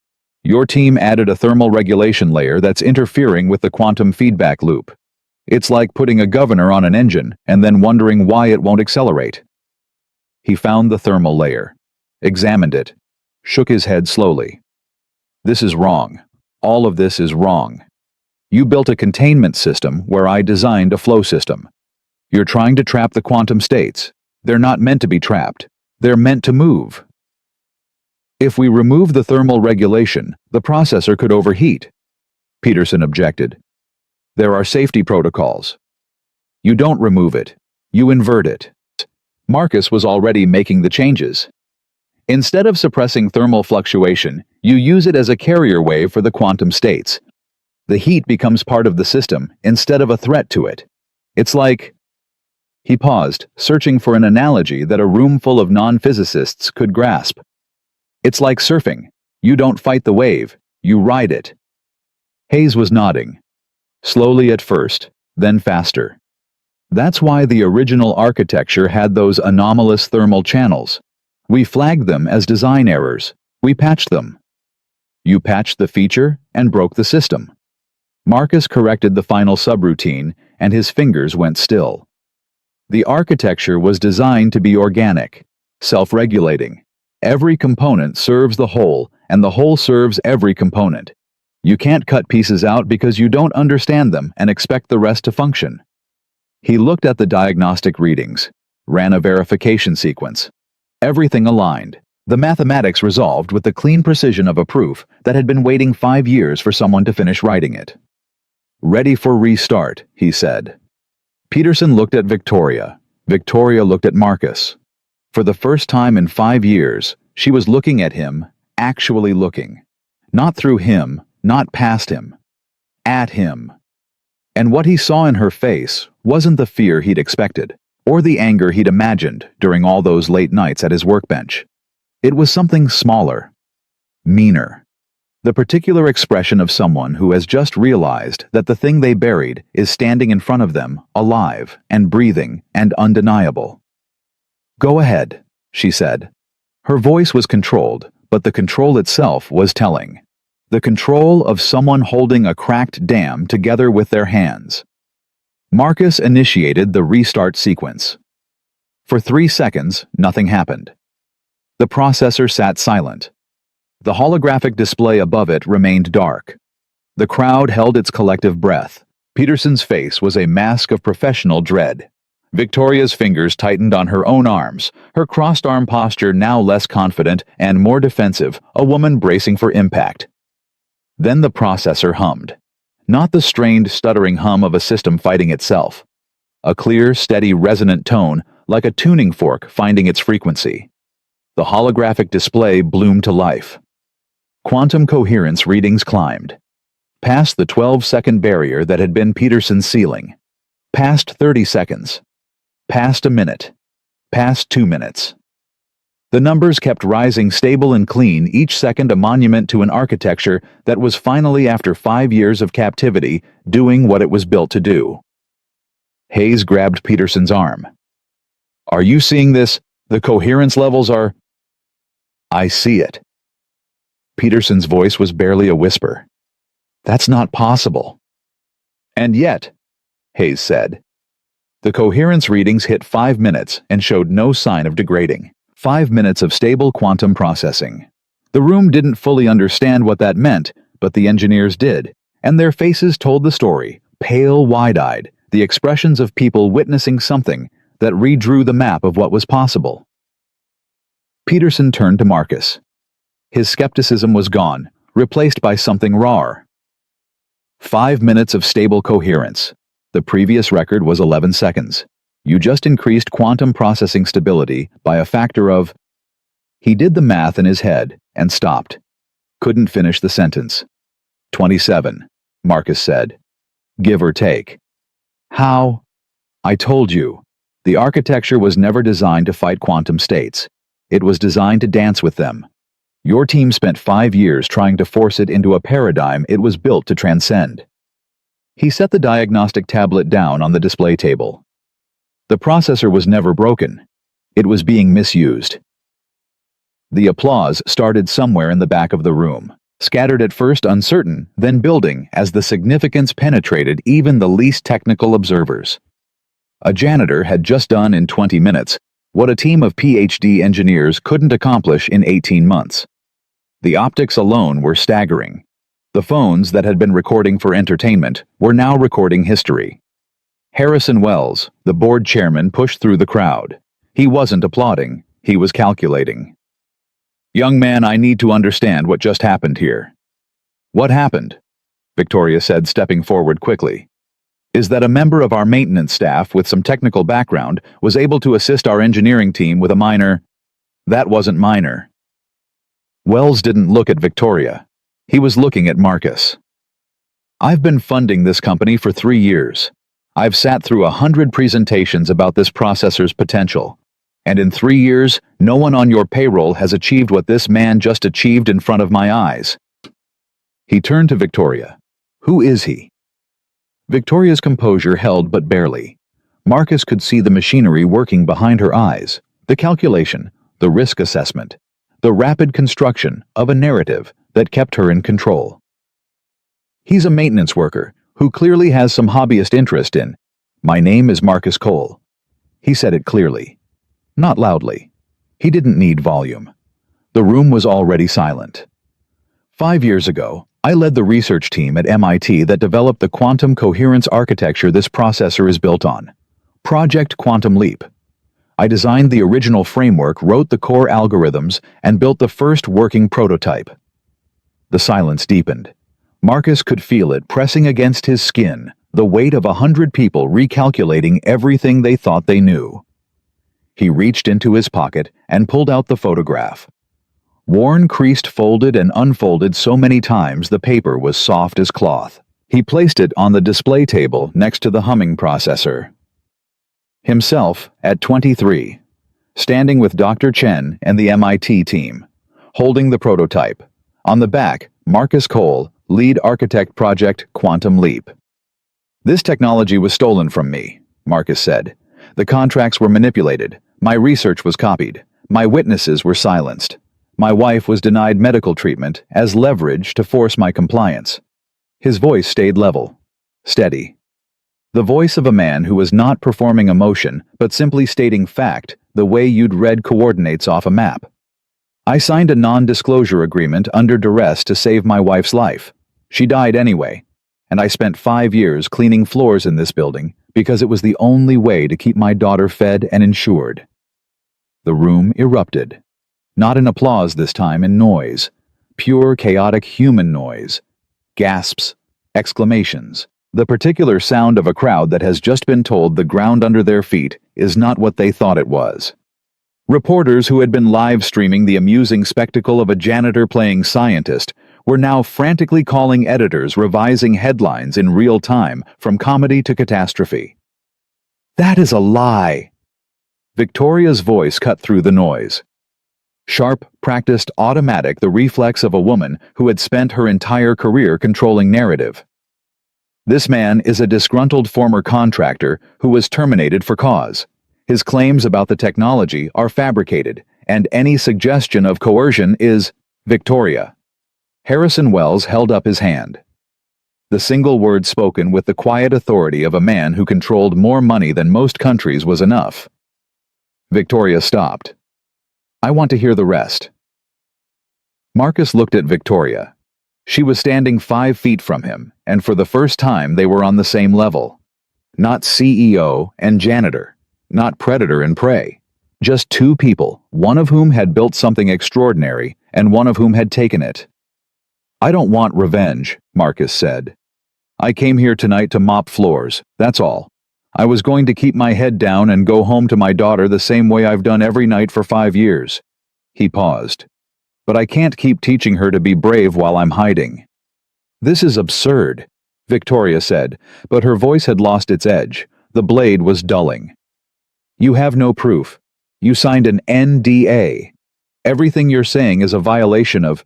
S1: Your team added a thermal regulation layer that's interfering with the quantum feedback loop. It's like putting a governor on an engine and then wondering why it won't accelerate. He found the thermal layer, examined it, shook his head slowly. This is wrong. All of this is wrong. You built a containment system where I designed a flow system. You're trying to trap the quantum states. They're not meant to be trapped. They're meant to move. If we remove the thermal regulation, the processor could overheat. Peterson objected. There are safety protocols. You don't remove it. You invert it. Marcus was already making the changes. Instead of suppressing thermal fluctuation, you use it as a carrier wave for the quantum states. The heat becomes part of the system instead of a threat to it. It's like... He paused, searching for an analogy that a room full of non-physicists could grasp. It's like surfing. You don't fight the wave, you ride it. Hayes was nodding. Slowly at first, then faster. That's why the original architecture had those anomalous thermal channels. We flagged them as design errors. We patched them. You patched the feature and broke the system. Marcus corrected the final subroutine, and his fingers went still. The architecture was designed to be organic, self-regulating. Every component serves the whole, and the whole serves every component. You can't cut pieces out because you don't understand them and expect the rest to function. He looked at the diagnostic readings, ran a verification sequence. Everything aligned. The mathematics resolved with the clean precision of a proof that had been waiting 5 years for someone to finish writing it. Ready for restart, he said. Peterson looked at Victoria. Victoria looked at Marcus. For the first time in 5 years, she was looking at him, actually looking. Not through him, not past him. At him. And what he saw in her face wasn't the fear he'd expected, or the anger he'd imagined during all those late nights at his workbench. It was something smaller, meaner. The particular expression of someone who has just realized that the thing they buried is standing in front of them, alive and breathing and undeniable. Go ahead, she said. Her voice was controlled, but the control itself was telling. The control of someone holding a cracked dam together with their hands. Marcus initiated the restart sequence. For 3 seconds, nothing happened. The processor sat silent. The holographic display above it remained dark. The crowd held its collective breath. Peterson's face was a mask of professional dread. Victoria's fingers tightened on her own arms, her crossed-arm posture now less confident and more defensive, a woman bracing for impact. Then the processor hummed. Not the strained, stuttering hum of a system fighting itself. A clear, steady, resonant tone, like a tuning fork finding its frequency. The holographic display bloomed to life. Quantum coherence readings climbed. Past the 12-second barrier that had been Peterson's ceiling. Past 30 seconds. Past a minute. Past 2 minutes. The numbers kept rising stable and clean, each second a monument to an architecture that was finally, after 5 years of captivity, doing what it was built to do. Hayes grabbed Peterson's arm. "Are you seeing this? The coherence levels are—" "I see it." Peterson's voice was barely a whisper. "That's not possible." "And yet," Hayes said. The coherence readings hit 5 minutes and showed no sign of degrading. 5 minutes of stable quantum processing. The room didn't fully understand what that meant, but the engineers did, and their faces told the story, pale, wide-eyed, the expressions of people witnessing something that redrew the map of what was possible. Peterson turned to Marcus. His skepticism was gone, replaced by something rawer. 5 minutes of stable coherence. The previous record was 11 seconds. You just increased quantum processing stability by a factor of... He did the math in his head and stopped. Couldn't finish the sentence. 27, Marcus said. Give or take. How? I told you. The architecture was never designed to fight quantum states. It was designed to dance with them. Your team spent 5 years trying to force it into a paradigm it was built to transcend. He set the diagnostic tablet down on the display table. The processor was never broken. It was being misused. The applause started somewhere in the back of the room, scattered at first uncertain, then building as the significance penetrated even the least technical observers. A janitor had just done in 20 minutes what a team of PhD engineers couldn't accomplish in 18 months. The optics alone were staggering. The phones that had been recording for entertainment were now recording history. Harrison Wells, the board chairman, pushed through the crowd. He wasn't applauding, he was calculating. Young man, I need to understand what just happened here. What happened? Victoria said, stepping forward quickly. Is that a member of our maintenance staff with some technical background was able to assist our engineering team with a minor... That wasn't minor. Wells didn't look at Victoria. He was looking at Marcus. I've been funding this company for 3 years. I've sat through 100 presentations about this processor's potential. And in 3 years, no one on your payroll has achieved what this man just achieved in front of my eyes. He turned to Victoria. Who is he? Victoria's composure held but barely. Marcus could see the machinery working behind her eyes, the calculation, the risk assessment, the rapid construction of a narrative that kept her in control. He's a maintenance worker who clearly has some hobbyist interest in. My name is Marcus Cole. He said it clearly, not loudly. He didn't need volume. The room was already silent. 5 years ago, I led the research team at MIT that developed the quantum coherence architecture this processor is built on. Project Quantum Leap. I designed the original framework, wrote the core algorithms, and built the first working prototype. The silence deepened. Marcus could feel it pressing against his skin, the weight of 100 people recalculating everything they thought they knew. He reached into his pocket and pulled out the photograph. Worn, creased, folded, and unfolded so many times the paper was soft as cloth. He placed it on the display table next to the humming processor. Himself, at 23, standing with Dr. Chen and the MIT team, holding the prototype. On the back, Marcus Cole, lead architect Project Quantum Leap. This technology was stolen from me, Marcus said. The contracts were manipulated. My research was copied. My witnesses were silenced. My wife was denied medical treatment as leverage to force my compliance. His voice stayed level, steady. The voice of a man who was not performing emotion, but simply stating fact, the way you'd read coordinates off a map. I signed a non-disclosure agreement under duress to save my wife's life. She died anyway, and I spent 5 years cleaning floors in this building because it was the only way to keep my daughter fed and insured. The room erupted. Not in applause this time, in noise. Pure, chaotic human noise. Gasps, exclamations. The particular sound of a crowd that has just been told the ground under their feet is not what they thought it was. Reporters who had been live streaming the amusing spectacle of a janitor playing scientist were now frantically calling editors, revising headlines in real time, from comedy to catastrophe. "That is a lie." Victoria's voice cut through the noise. Sharp, practiced, automatic, the reflex of a woman who had spent her entire career controlling narrative. "This man is a disgruntled former contractor who was terminated for cause. His claims about the technology are fabricated, and any suggestion of coercion is..." "Victoria." Harrison Wells held up his hand. The single word spoken with the quiet authority of a man who controlled more money than most countries was enough. Victoria stopped. "I want to hear the rest." Marcus looked at Victoria. She was standing 5 feet from him, and for the first time they were on the same level. Not CEO and janitor, not predator and prey. Just two people, one of whom had built something extraordinary, and one of whom had taken it. "I don't want revenge," Marcus said. "I came here tonight to mop floors, that's all. I was going to keep my head down and go home to my daughter the same way I've done every night for 5 years. He paused. "But I can't keep teaching her to be brave while I'm hiding." "This is absurd," Victoria said, but her voice had lost its edge. The blade was dulling. "You have no proof. You signed an NDA. Everything you're saying is a violation of..."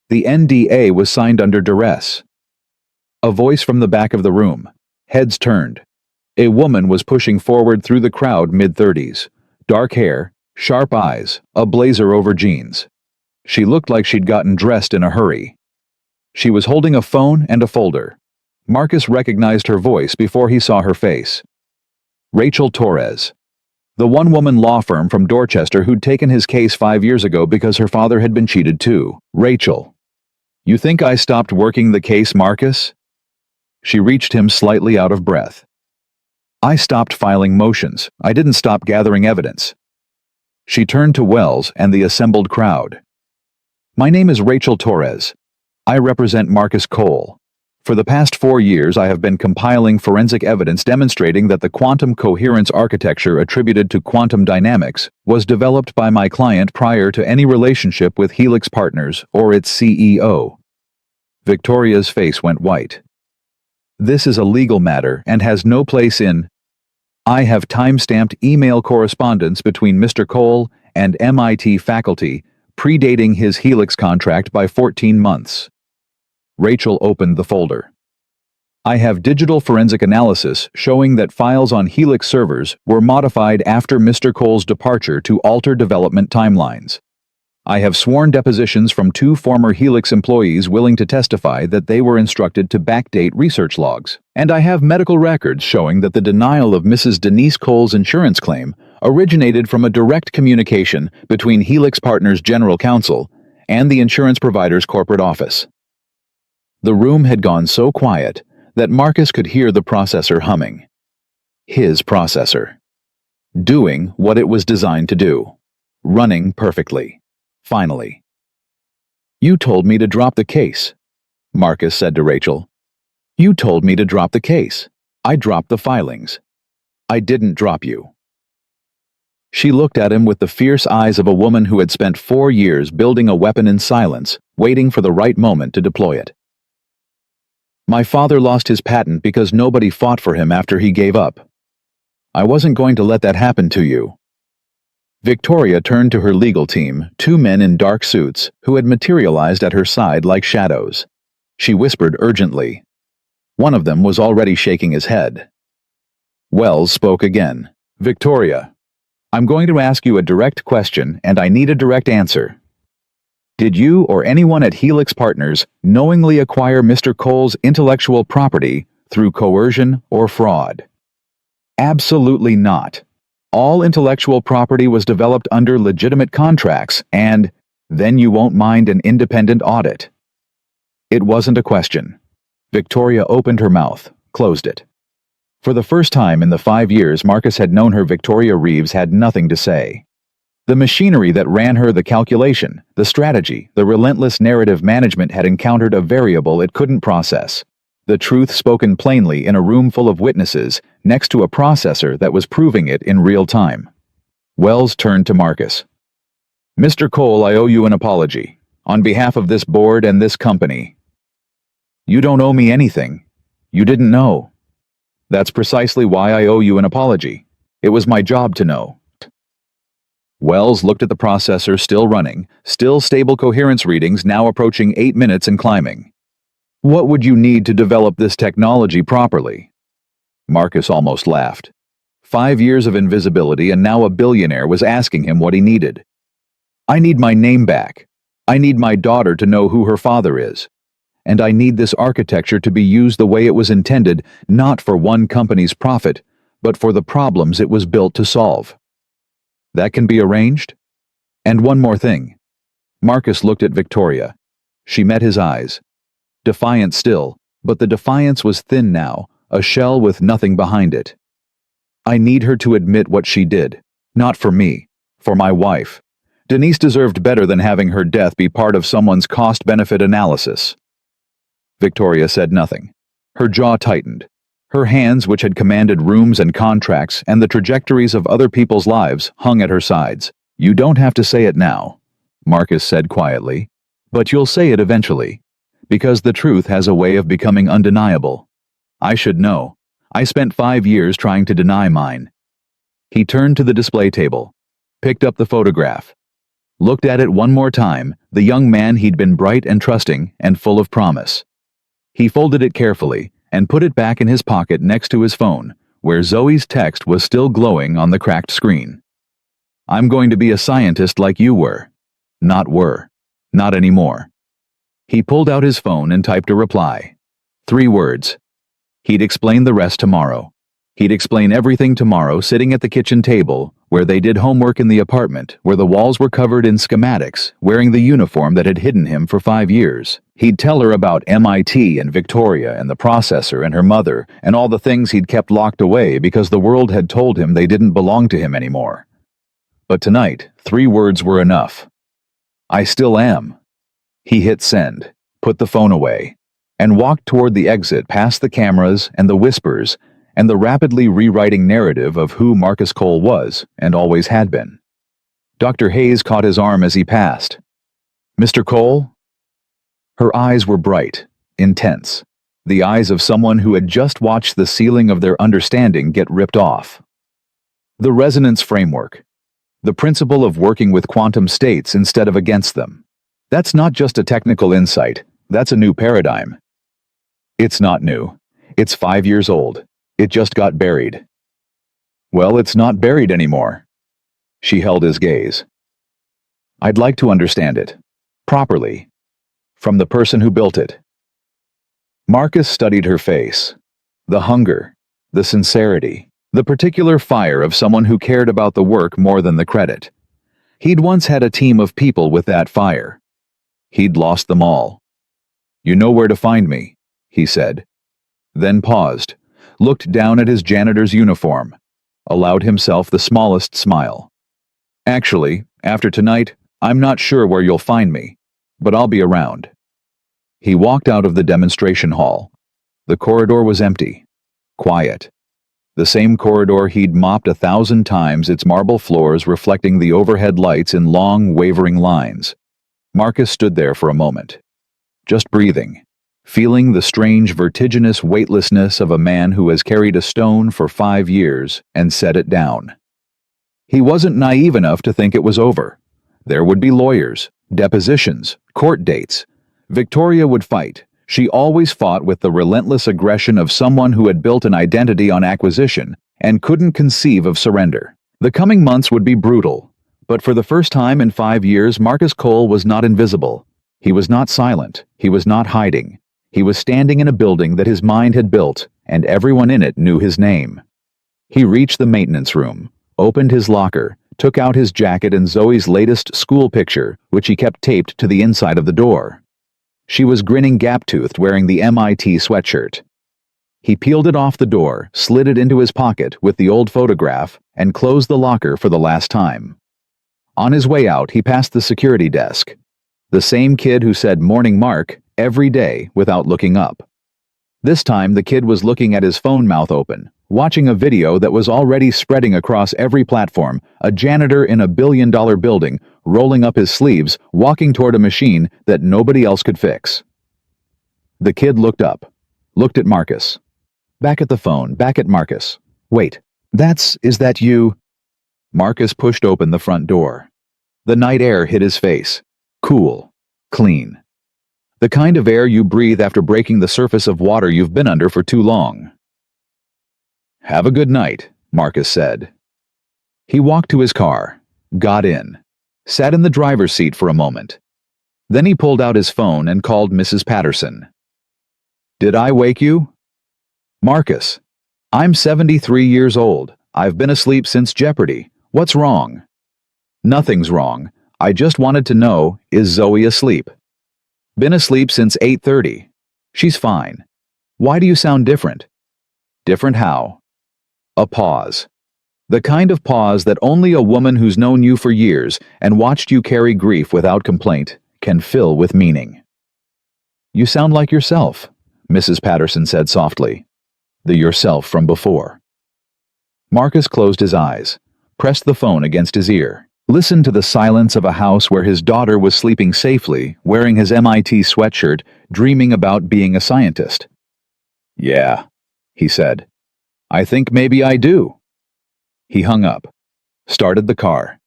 S1: "The NDA was signed under duress." A voice from the back of the room. Heads turned. A woman was pushing forward through the crowd, mid-30s. Dark hair, sharp eyes, a blazer over jeans. She looked like she'd gotten dressed in a hurry. She was holding a phone and a folder. Marcus recognized her voice before he saw her face. Rachel Torres. The one-woman law firm from Dorchester who'd taken his case 5 years ago because her father had been cheated too. "Rachel. You think I stopped working the case, Marcus?" She reached him, slightly out of breath. "I stopped filing motions. I didn't stop gathering evidence." She turned to Wells and the assembled crowd. "My name is Rachel Torres. I represent Marcus Cole. For the past 4 years I have been compiling forensic evidence demonstrating that the quantum coherence architecture attributed to quantum dynamics was developed by my client prior to any relationship with Helix Partners or its CEO." Victoria's face went white. "This is a legal matter and has no place in..." "I have time-stamped email correspondence between Mr. Cole and MIT faculty predating his Helix contract by 14 months. Rachel opened the folder. "I have digital forensic analysis showing that files on Helix servers were modified after Mr. Cole's departure to alter development timelines. I have sworn depositions from 2 former Helix employees willing to testify that they were instructed to backdate research logs. And I have medical records showing that the denial of Mrs. Denise Cole's insurance claim originated from a direct communication between Helix Partners' general counsel and the insurance provider's corporate office." The room had gone so quiet that Marcus could hear the processor humming. His processor. Doing what it was designed to do. Running perfectly. Finally. "You told me to drop the case," Marcus said to Rachel. "You told me to drop the case. I dropped the filings. I didn't drop you." She looked at him with the fierce eyes of a woman who had spent 4 years building a weapon in silence, waiting for the right moment to deploy it. "My father lost his patent because nobody fought for him after he gave up. I wasn't going to let that happen to you." Victoria turned to her legal team, 2 men in dark suits, who had materialized at her side like shadows. She whispered urgently. One of them was already shaking his head. Wells spoke again. "Victoria, I'm going to ask you a direct question, and I need a direct answer. Did you or anyone at Helix Partners knowingly acquire Mr. Cole's intellectual property through coercion or fraud?" "Absolutely not. All intellectual property was developed under legitimate contracts, and then you won't mind an independent audit." It wasn't a question. Victoria opened her mouth, closed it. For the first time in the 5 years Marcus had known her, Victoria Reeves had nothing to say. The machinery that ran her, the calculation, the strategy, the relentless narrative management had encountered a variable it couldn't process. The truth spoken plainly in a room full of witnesses, next to a processor that was proving it in real time. Wells turned to Marcus. "Mr. Cole, I owe you an apology. On behalf of this board and this company. You don't owe me anything. You didn't know. That's precisely why I owe you an apology. It was my job to know. Wells looked at the processor still running, still stable coherence readings now approaching 8 minutes and climbing. What would you need to develop this technology properly? Marcus almost laughed. 5 years of invisibility and now a billionaire was asking him what he needed. I need my name back. I need my daughter to know who her father is. And I need this architecture to be used the way it was intended, not for one company's profit, but for the problems it was built to solve. That can be arranged? And one more thing. Marcus looked at Victoria. She met his eyes. Defiant still, but the defiance was thin now, a shell with nothing behind it. I need her to admit what she did. Not for me, for my wife. Denise deserved better than having her death be part of someone's cost-benefit analysis. Victoria said nothing. Her jaw tightened. Her hands, which had commanded rooms and contracts and the trajectories of other people's lives, hung at her sides. You don't have to say it now, Marcus said quietly, but you'll say it eventually, because the truth has a way of becoming undeniable. I should know. I spent 5 years trying to deny mine. He turned to the display table, picked up the photograph, looked at it one more time, the young man he'd been bright and trusting and full of promise. He folded it carefully and put it back in his pocket next to his phone, where Zoe's text was still glowing on the cracked screen. I'm going to be a scientist like you were. Not were. Not anymore. He pulled out his phone and typed a reply. 3 words. He'd explain the rest tomorrow. He'd explain everything tomorrow sitting at the kitchen table, where they did homework in the apartment, where the walls were covered in schematics, wearing the uniform that had hidden him for 5 years. He'd tell her about MIT and Victoria and the processor and her mother and all the things he'd kept locked away because the world had told him they didn't belong to him anymore. But tonight, 3 words were enough. I still am. He hit send, put the phone away, and walked toward the exit past the cameras and the whispers and the rapidly rewriting narrative of who Marcus Cole was and always had been. Dr. Hayes caught his arm as he passed. Mr. Cole? Her eyes were bright, intense, the eyes of someone who had just watched the ceiling of their understanding get ripped off. The resonance framework. The principle of working with quantum states instead of against them. That's not just a technical insight, that's a new paradigm. It's not new. It's 5 years old. It just got buried. Well, it's not buried anymore. She held his gaze. I'd like to understand it. Properly. From the person who built it. Marcus studied her face. The hunger, the sincerity, the particular fire of someone who cared about the work more than the credit. He'd once had a team of people with that fire. He'd lost them all. You know where to find me, he said. Then paused, looked down at his janitor's uniform, allowed himself the smallest smile. Actually, after tonight, I'm not sure where you'll find me, but I'll be around. He walked out of the demonstration hall. The corridor was empty, quiet. The same corridor he'd mopped 1,000 times, its marble floors reflecting the overhead lights in long, wavering lines. Marcus stood there for a moment, just breathing, feeling the strange vertiginous weightlessness of a man who has carried a stone for 5 years and set it down. He wasn't naive enough to think it was over. There would be lawyers, depositions, court dates. Victoria would fight. She always fought with the relentless aggression of someone who had built an identity on acquisition and couldn't conceive of surrender. The coming months would be brutal, but for the first time in 5 years, Marcus Cole was not invisible. He was not silent. He was not hiding. He was standing in a building that his mind had built, and everyone in it knew his name. He reached the maintenance room, opened his locker, took out his jacket and Zoe's latest school picture, which he kept taped to the inside of the door. She was grinning gap-toothed, wearing the MIT sweatshirt. He peeled it off the door, slid it into his pocket with the old photograph, and closed the locker for the last time. On his way out, he passed the security desk. The same kid who said "Morning, Mark" every day without looking up. This time, the kid was looking at his phone, mouth open, watching a video that was already spreading across every platform, a janitor in a billion-dollar building rolling up his sleeves, walking toward a machine that nobody else could fix. The kid looked up, looked at Marcus. Back at the phone, back at Marcus. Wait, is that you? Marcus pushed open the front door. The night air hit his face. Cool. Clean. The kind of air you breathe after breaking the surface of water you've been under for too long. Have a good night, Marcus said. He walked to his car, got in, sat in the driver's seat for a moment. Then he pulled out his phone and called Mrs. Patterson. Did I wake you? Marcus, I'm 73 years old. I've been asleep since Jeopardy. What's wrong? Nothing's wrong. I just wanted to know, is Zoe asleep? Been asleep since 8:30. She's fine. Why do you sound different? Different how? A pause. The kind of pause that only a woman who's known you for years and watched you carry grief without complaint can fill with meaning. You sound like yourself, Mrs. Patterson said softly. The yourself from before. Marcus closed his eyes, pressed the phone against his ear, listened to the silence of a house where his daughter was sleeping safely, wearing his MIT sweatshirt, dreaming about being a scientist. Yeah, he said. I think maybe I do. He hung up, started the car,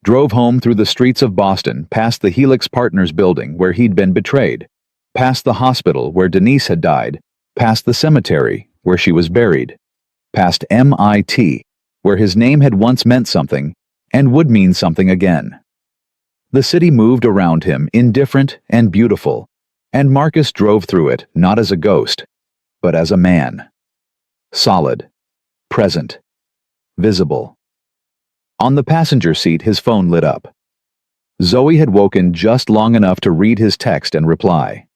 S1: drove home through the streets of Boston, past the Helix Partners building where he'd been betrayed, past the hospital where Denise had died, past the cemetery where she was buried, past MIT, where his name had once meant something and would mean something again. The city moved around him, indifferent and beautiful, and Marcus drove through it not as a ghost, but as a man. Solid, present, visible. On the passenger seat, his phone lit up. Zoe had woken just long enough to read his text and reply.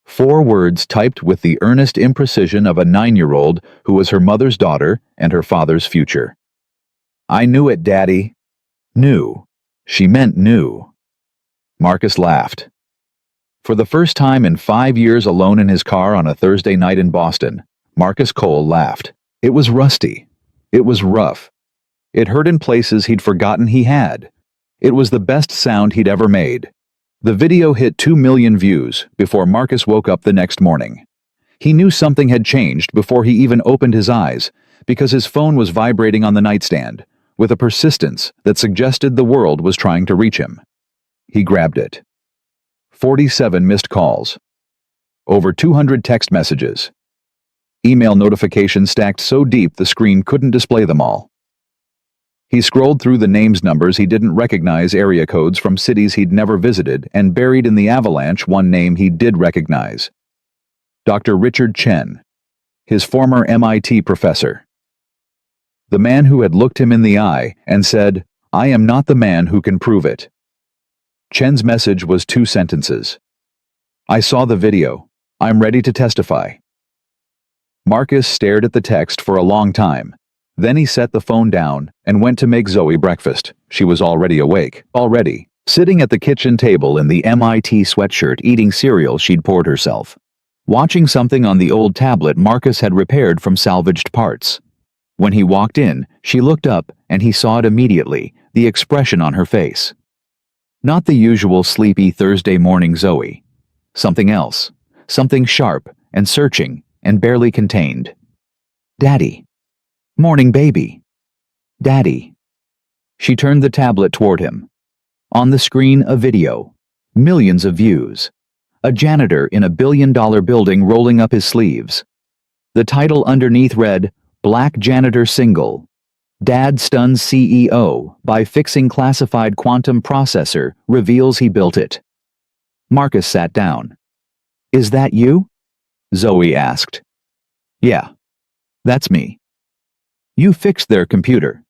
S1: 4 words typed with the earnest imprecision of a 9-year-old who was her mother's daughter and her father's future. I knew it, Daddy. Knew. She meant knew. Marcus laughed. For the first time in 5 years alone in his car on a Thursday night in Boston, Marcus Cole laughed. It was rusty. It was rough. It hurt in places he'd forgotten he had. It was the best sound he'd ever made. The video hit 2 million views before Marcus woke up the next morning. He knew something had changed before he even opened his eyes, because his phone was vibrating on the nightstand, with a persistence that suggested the world was trying to reach him. He grabbed it. 47 missed calls. Over 200 text messages. Email notifications stacked so deep the screen couldn't display them all. He scrolled through the names numbers he didn't recognize, area codes from cities he'd never visited, and buried in the avalanche one name he did recognize. Dr. Richard Chen, his former MIT professor. The man who had looked him in the eye and said, I am not the man who can prove it. Chen's message was 2 sentences. I saw the video. I'm ready to testify. Marcus stared at the text for a long time. Then he set the phone down and went to make Zoe breakfast. She was already awake, already, sitting at the kitchen table in the MIT sweatshirt eating cereal she'd poured herself, watching something on the old tablet Marcus had repaired from salvaged parts. When he walked in, she looked up and he saw it immediately, the expression on her face. Not the usual sleepy Thursday morning Zoe. Something else, something sharp and searching and barely contained. Daddy. Morning, baby. Daddy. She turned the tablet toward him. On the screen, a video. Millions of views. A janitor in a billion-dollar building rolling up his sleeves. The title underneath read, Black Janitor Single. Dad stuns CEO by fixing classified quantum processor, reveals he built it. Marcus sat down. Is that you? Zoe asked. Yeah. That's me. You fixed their computer.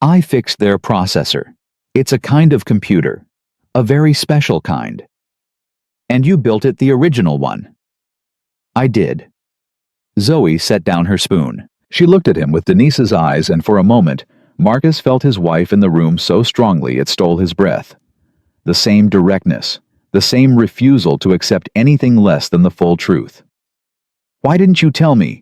S1: I fixed their processor. It's a kind of computer. A very special kind. And you built it the original one. I did. Zoe set down her spoon. She looked at him with Denise's eyes, and for a moment, Marcus felt his wife in the room so strongly it stole his breath. The same directness, the same refusal to accept anything less than the full truth. Why didn't you tell me?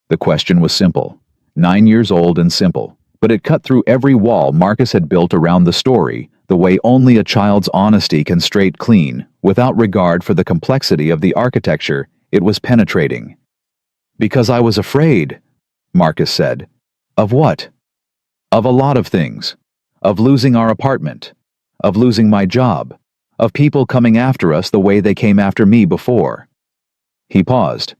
S1: The question was simple, 9 years old and simple, but it cut through every wall Marcus had built around the story, the way only a child's honesty can straight clean, without regard for the complexity of the architecture. It was penetrating. "Because I was afraid," Marcus said. "Of what?" "Of a lot of things. Of losing our apartment. Of losing my job. Of people coming after us the way they came after me before." He paused.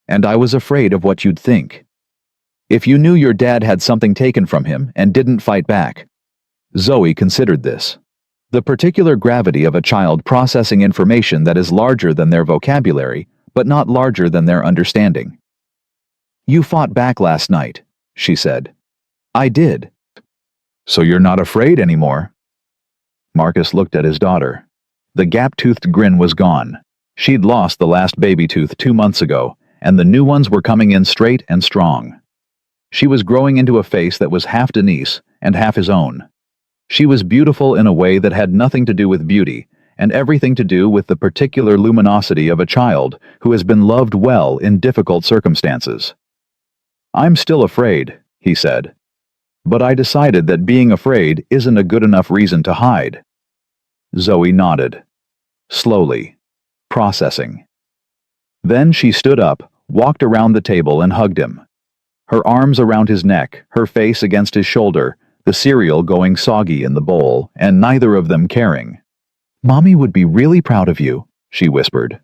S1: "And I was afraid of what you'd think. If you knew your dad had something taken from him and didn't fight back." Zoe considered this. The particular gravity of a child processing information that is larger than their vocabulary, but not larger than their understanding. "You fought back last night," she said. "I did." "So you're not afraid anymore?" Marcus looked at his daughter. The gap-toothed grin was gone. She'd lost the last baby tooth 2 months ago, and the new ones were coming in straight and strong. She was growing into a face that was half Denise and half his own. She was beautiful in a way that had nothing to do with beauty, and everything to do with the particular luminosity of a child who has been loved well in difficult circumstances. "I'm still afraid," he said. "But I decided that being afraid isn't a good enough reason to hide." Zoe nodded. Slowly. Processing. Then she stood up, walked around the table and hugged him. Her arms around his neck, her face against his shoulder, the cereal going soggy in the bowl, and neither of them caring. "Mommy would be really proud of you," she whispered.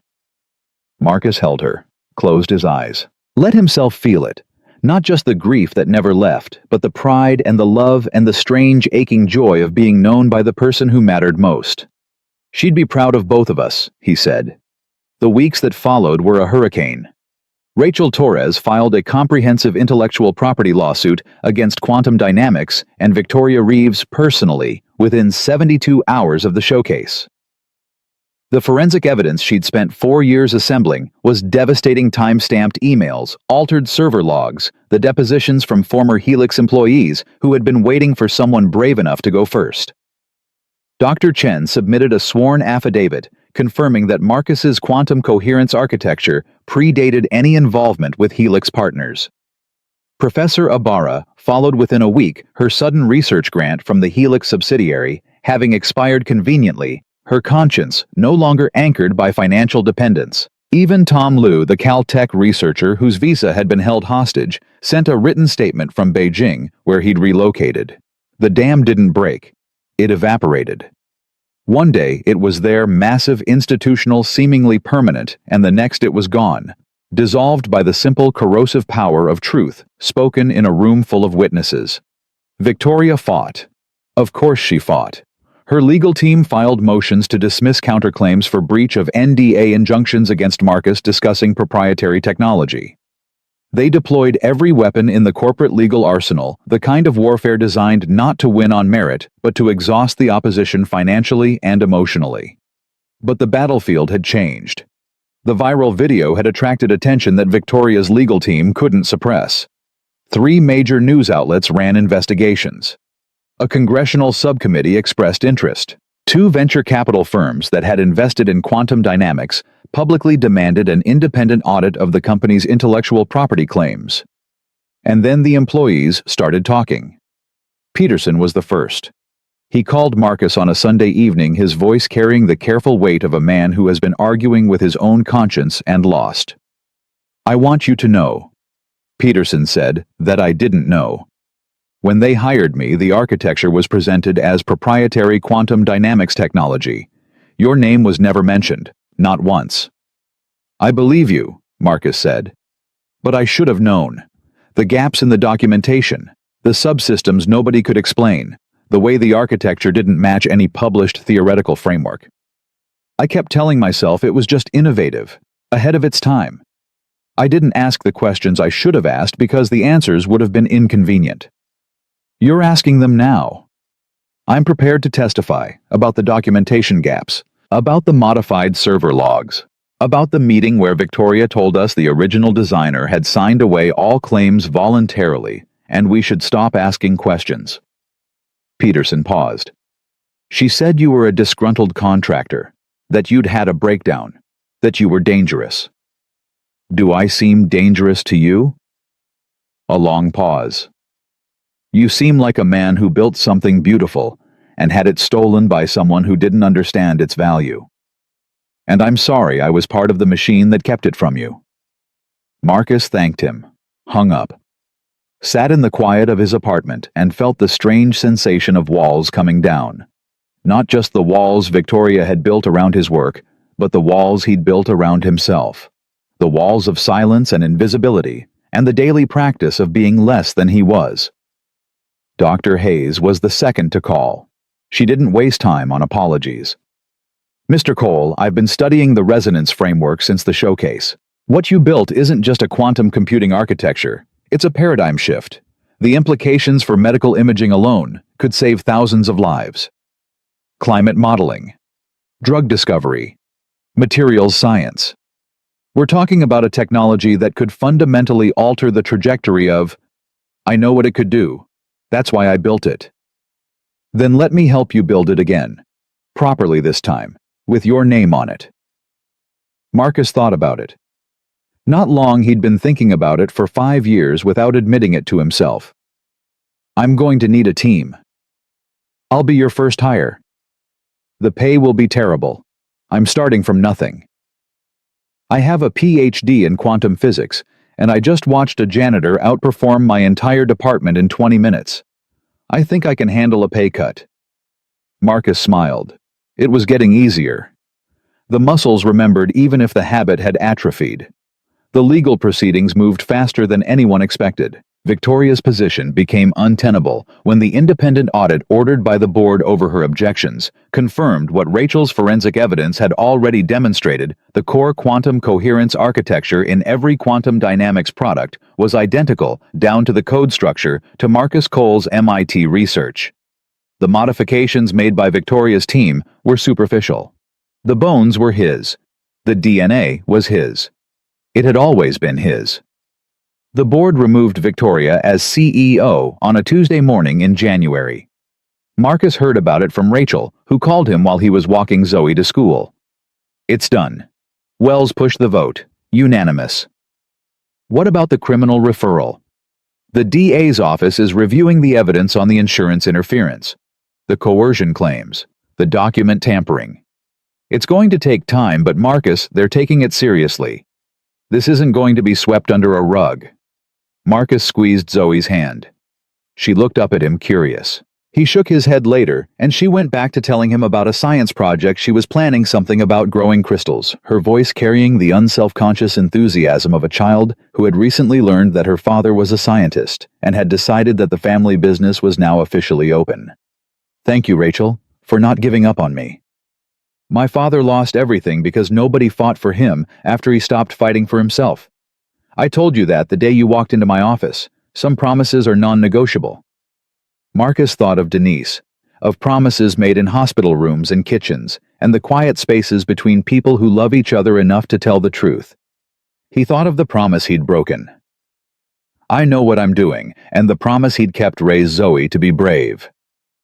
S1: Marcus held her, closed his eyes. Let himself feel it. Not just the grief that never left, but the pride and the love and the strange aching joy of being known by the person who mattered most. "She'd be proud of both of us," he said. The weeks that followed were a hurricane. Rachel Torres filed a comprehensive intellectual property lawsuit against Quantum Dynamics and Victoria Reeves personally within 72 hours of the showcase. The forensic evidence she'd spent 4 years assembling was devastating time-stamped emails, altered server logs, the depositions from former Helix employees who had been waiting for someone brave enough to go first. Dr. Chen submitted a sworn affidavit confirming that Marcus's quantum coherence architecture predated any involvement with Helix partners. Professor Ibarra followed within a week, her sudden research grant from the Helix subsidiary having expired conveniently, her conscience no longer anchored by financial dependence. Even Tom Liu, the Caltech researcher whose visa had been held hostage, sent a written statement from Beijing where he'd relocated. The dam didn't break. It evaporated. One day it was there, massive, institutional, seemingly permanent, and the next it was gone, dissolved by the simple corrosive power of truth, spoken in a room full of witnesses. Victoria fought. Of course she fought. Her legal team filed motions to dismiss counterclaims for breach of NDA injunctions against Marcus discussing proprietary technology. They deployed every weapon in the corporate legal arsenal, the kind of warfare designed not to win on merit, but to exhaust the opposition financially and emotionally. But the battlefield had changed. The viral video had attracted attention that Victoria's legal team couldn't suppress. 3 major news outlets ran investigations. A congressional subcommittee expressed interest. 2 venture capital firms that had invested in Quantum Dynamics publicly demanded an independent audit of the company's intellectual property claims. And then the employees started talking. Peterson was the first. He called Marcus on a Sunday evening, his voice carrying the careful weight of a man who has been arguing with his own conscience and lost. "I want you to know," Peterson said, "that I didn't know. When they hired me, the architecture was presented as proprietary quantum dynamics technology. Your name was never mentioned. Not once." "I believe you," Marcus said. "But I should have known. The gaps in the documentation, the subsystems nobody could explain, the way the architecture didn't match any published theoretical framework. I kept telling myself it was just innovative, ahead of its time. I didn't ask the questions I should have asked because the answers would have been inconvenient. You're asking them now. I'm prepared to testify about the documentation gaps, about the modified server logs, about the meeting where Victoria told us the original designer had signed away all claims voluntarily and we should stop asking questions." Peterson paused. "She said you were a disgruntled contractor, that you'd had a breakdown, that you were dangerous. Do I seem dangerous to you?" A long pause. "You seem like a man who built something beautiful, and had it stolen by someone who didn't understand its value. And I'm sorry I was part of the machine that kept it from you." Marcus thanked him, hung up, sat in the quiet of his apartment, and felt the strange sensation of walls coming down. Not just the walls Victoria had built around his work, but the walls he'd built around himself. The walls of silence and invisibility, and the daily practice of being less than he was. Dr. Hayes was the second to call. She didn't waste time on apologies. "Mr. Cole, I've been studying the resonance framework since the showcase. What you built isn't just a quantum computing architecture, it's a paradigm shift. The implications for medical imaging alone could save thousands of lives. Climate modeling, drug discovery, materials science. We're talking about a technology that could fundamentally alter the trajectory of... I know what it could do. That's why I built it." "Then let me help you build it again. Properly this time, with your name on it." Marcus thought about it. Not long he'd been thinking about it for 5 years without admitting it to himself. "I'm going to need a team. I'll be your first hire. The pay will be terrible. I'm starting from nothing. I have a PhD in quantum physics, and I just watched a janitor outperform my entire department in 20 minutes. I think I can handle a pay cut." Marcus smiled. It was getting easier. The muscles remembered even if the habit had atrophied. The legal proceedings moved faster than anyone expected. Victoria's position became untenable when the independent audit ordered by the board over her objections confirmed what Rachel's forensic evidence had already demonstrated: the core quantum coherence architecture in every quantum dynamics product was identical down to the code structure to Marcus Cole's MIT research. The modifications made by Victoria's team were superficial. The bones were his. The DNA was his. It had always been his. The board removed Victoria as CEO on a Tuesday morning in January. Marcus heard about it from Rachel, who called him while he was walking Zoe to school. "It's done." Wells pushed the vote. Unanimous. "What about the criminal referral?" "The DA's office is reviewing the evidence on the insurance interference, the coercion claims, the document tampering. It's going to take time, but Marcus, they're taking it seriously. This isn't going to be swept under a rug." Marcus squeezed Zoe's hand. She looked up at him, curious. He shook his head later, and she went back to telling him about a science project she was planning, something about growing crystals, her voice carrying the unself-conscious enthusiasm of a child who had recently learned that her father was a scientist and had decided that the family business was now officially open. "Thank you, Rachel, for not giving up on me. My father lost everything because nobody fought for him after he stopped fighting for himself. I told you that the day you walked into my office. Some promises are non-negotiable." Marcus thought of Denise, of promises made in hospital rooms and kitchens, and the quiet spaces between people who love each other enough to tell the truth. He thought of the promise he'd broken. "I know what I'm doing," and the promise he'd kept raised Zoe to be brave.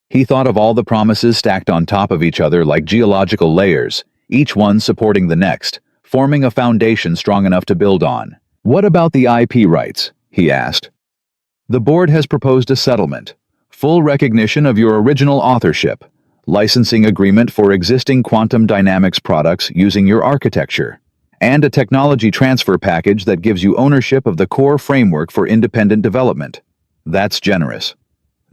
S1: He thought of all the promises stacked on top of each other like geological layers, each one supporting the next, forming a foundation strong enough to build on. "What about the IP rights?" he asked. "The board has proposed a settlement, full recognition of your original authorship, licensing agreement for existing quantum dynamics products using your architecture, and a technology transfer package that gives you ownership of the core framework for independent development. That's generous."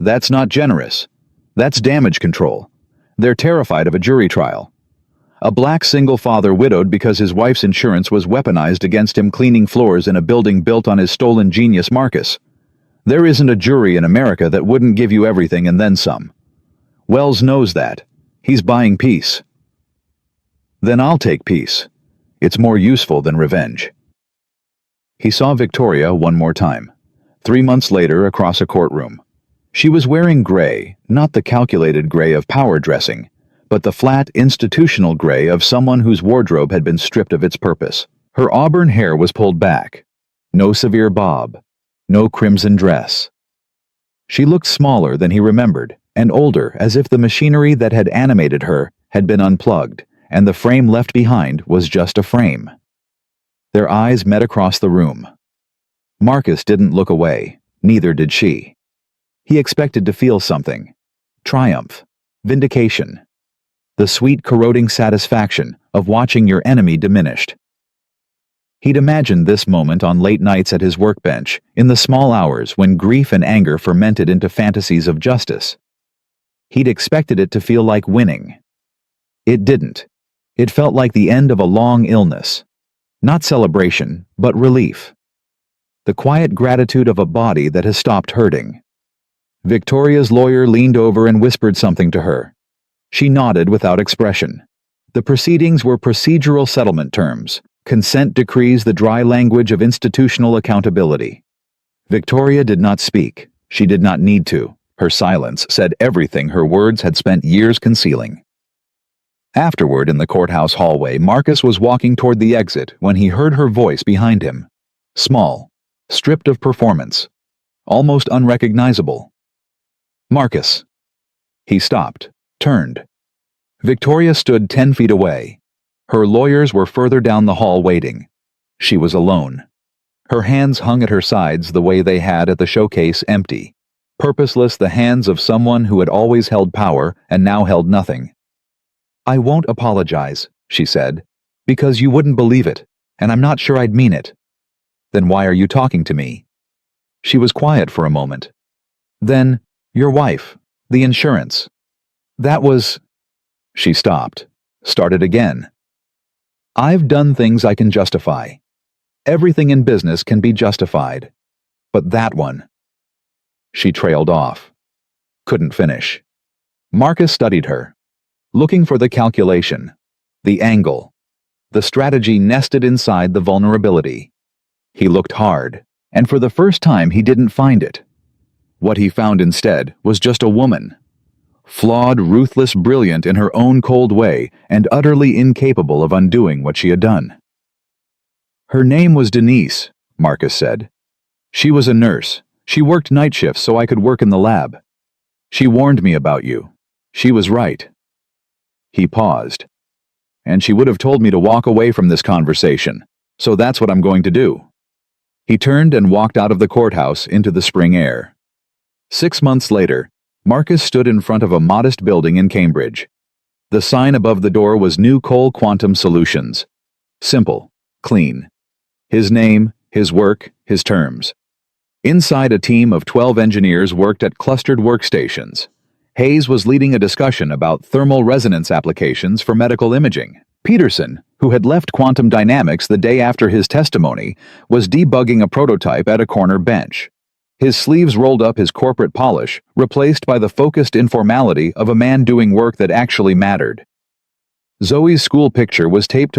S1: "That's not generous. That's damage control. They're terrified of a jury trial. A black single father widowed because his wife's insurance was weaponized against him cleaning floors in a building built on his stolen genius, Marcus. There isn't a jury in America that wouldn't give you everything and then some. Wells knows that. He's buying peace." "Then I'll take peace. It's more useful than revenge." He saw Victoria one more time, 3 months later across a courtroom. She was wearing gray, not the calculated gray of power dressing, but the flat, institutional gray of someone whose wardrobe had been stripped of its purpose. Her auburn hair was pulled back. No severe bob. No crimson dress. She looked smaller than he remembered, and older, as if the machinery that had animated her had been unplugged, and the frame left behind was just a frame. Their eyes met across the room. Marcus didn't look away, neither did she. He expected to feel something. Triumph. Vindication. The sweet, corroding satisfaction of watching your enemy diminished. He'd imagined this moment on late nights at his workbench, in the small hours when grief and anger fermented into fantasies of justice. He'd expected it to feel like winning. It didn't. It felt like the end of a long illness. Not celebration, but relief. The quiet gratitude of a body that has stopped hurting. Victoria's lawyer leaned over and whispered something to her. She nodded without expression. The proceedings were procedural settlement terms, consent decrees, the dry language of institutional accountability. Victoria did not speak. She did not need to. Her silence said everything her words had spent years concealing. Afterward, in the courthouse hallway, Marcus was walking toward the exit when he heard her voice behind him. Small, stripped of performance, almost unrecognizable. Marcus. He stopped, turned. Victoria stood 10 feet away. Her lawyers were further down the hall waiting. She was alone. Her hands hung at her sides the way they had at the showcase, empty. Purposeless, the hands of someone who had always held power and now held nothing. "I won't apologize," she said, "because you wouldn't believe it, and I'm not sure I'd mean it." "Then why are you talking to me?" She was quiet for a moment. "Then, your wife, the insurance. That was—" She stopped, started again. "I've done things I can justify. Everything in business can be justified. But that one—" She trailed off. Couldn't finish. Marcus studied her, looking for the calculation, the angle, the strategy nested inside the vulnerability. He looked hard, and for the first time he didn't find it. What he found instead was just a woman. Flawed, ruthless, brilliant in her own cold way, and utterly incapable of undoing what she had done. "Her name was Denise," Marcus said. "She was a nurse. She worked night shifts so I could work in the lab. She warned me about you. She was right." He paused. "And she would have told me to walk away from this conversation, so that's what I'm going to do." He turned and walked out of the courthouse into the spring air. 6 months later, Marcus stood in front of a modest building in Cambridge. The sign above the door was New Cole Quantum Solutions. Simple, clean. His name, his work, his terms. Inside, a team of 12 engineers worked at clustered workstations. Hayes was leading a discussion about thermal resonance applications for medical imaging. Peterson, who had left Quantum Dynamics the day after his testimony, was debugging a prototype at a corner bench. His sleeves rolled up, his corporate polish replaced by the focused informality of a man doing work that actually mattered. Zoe's school picture was taped to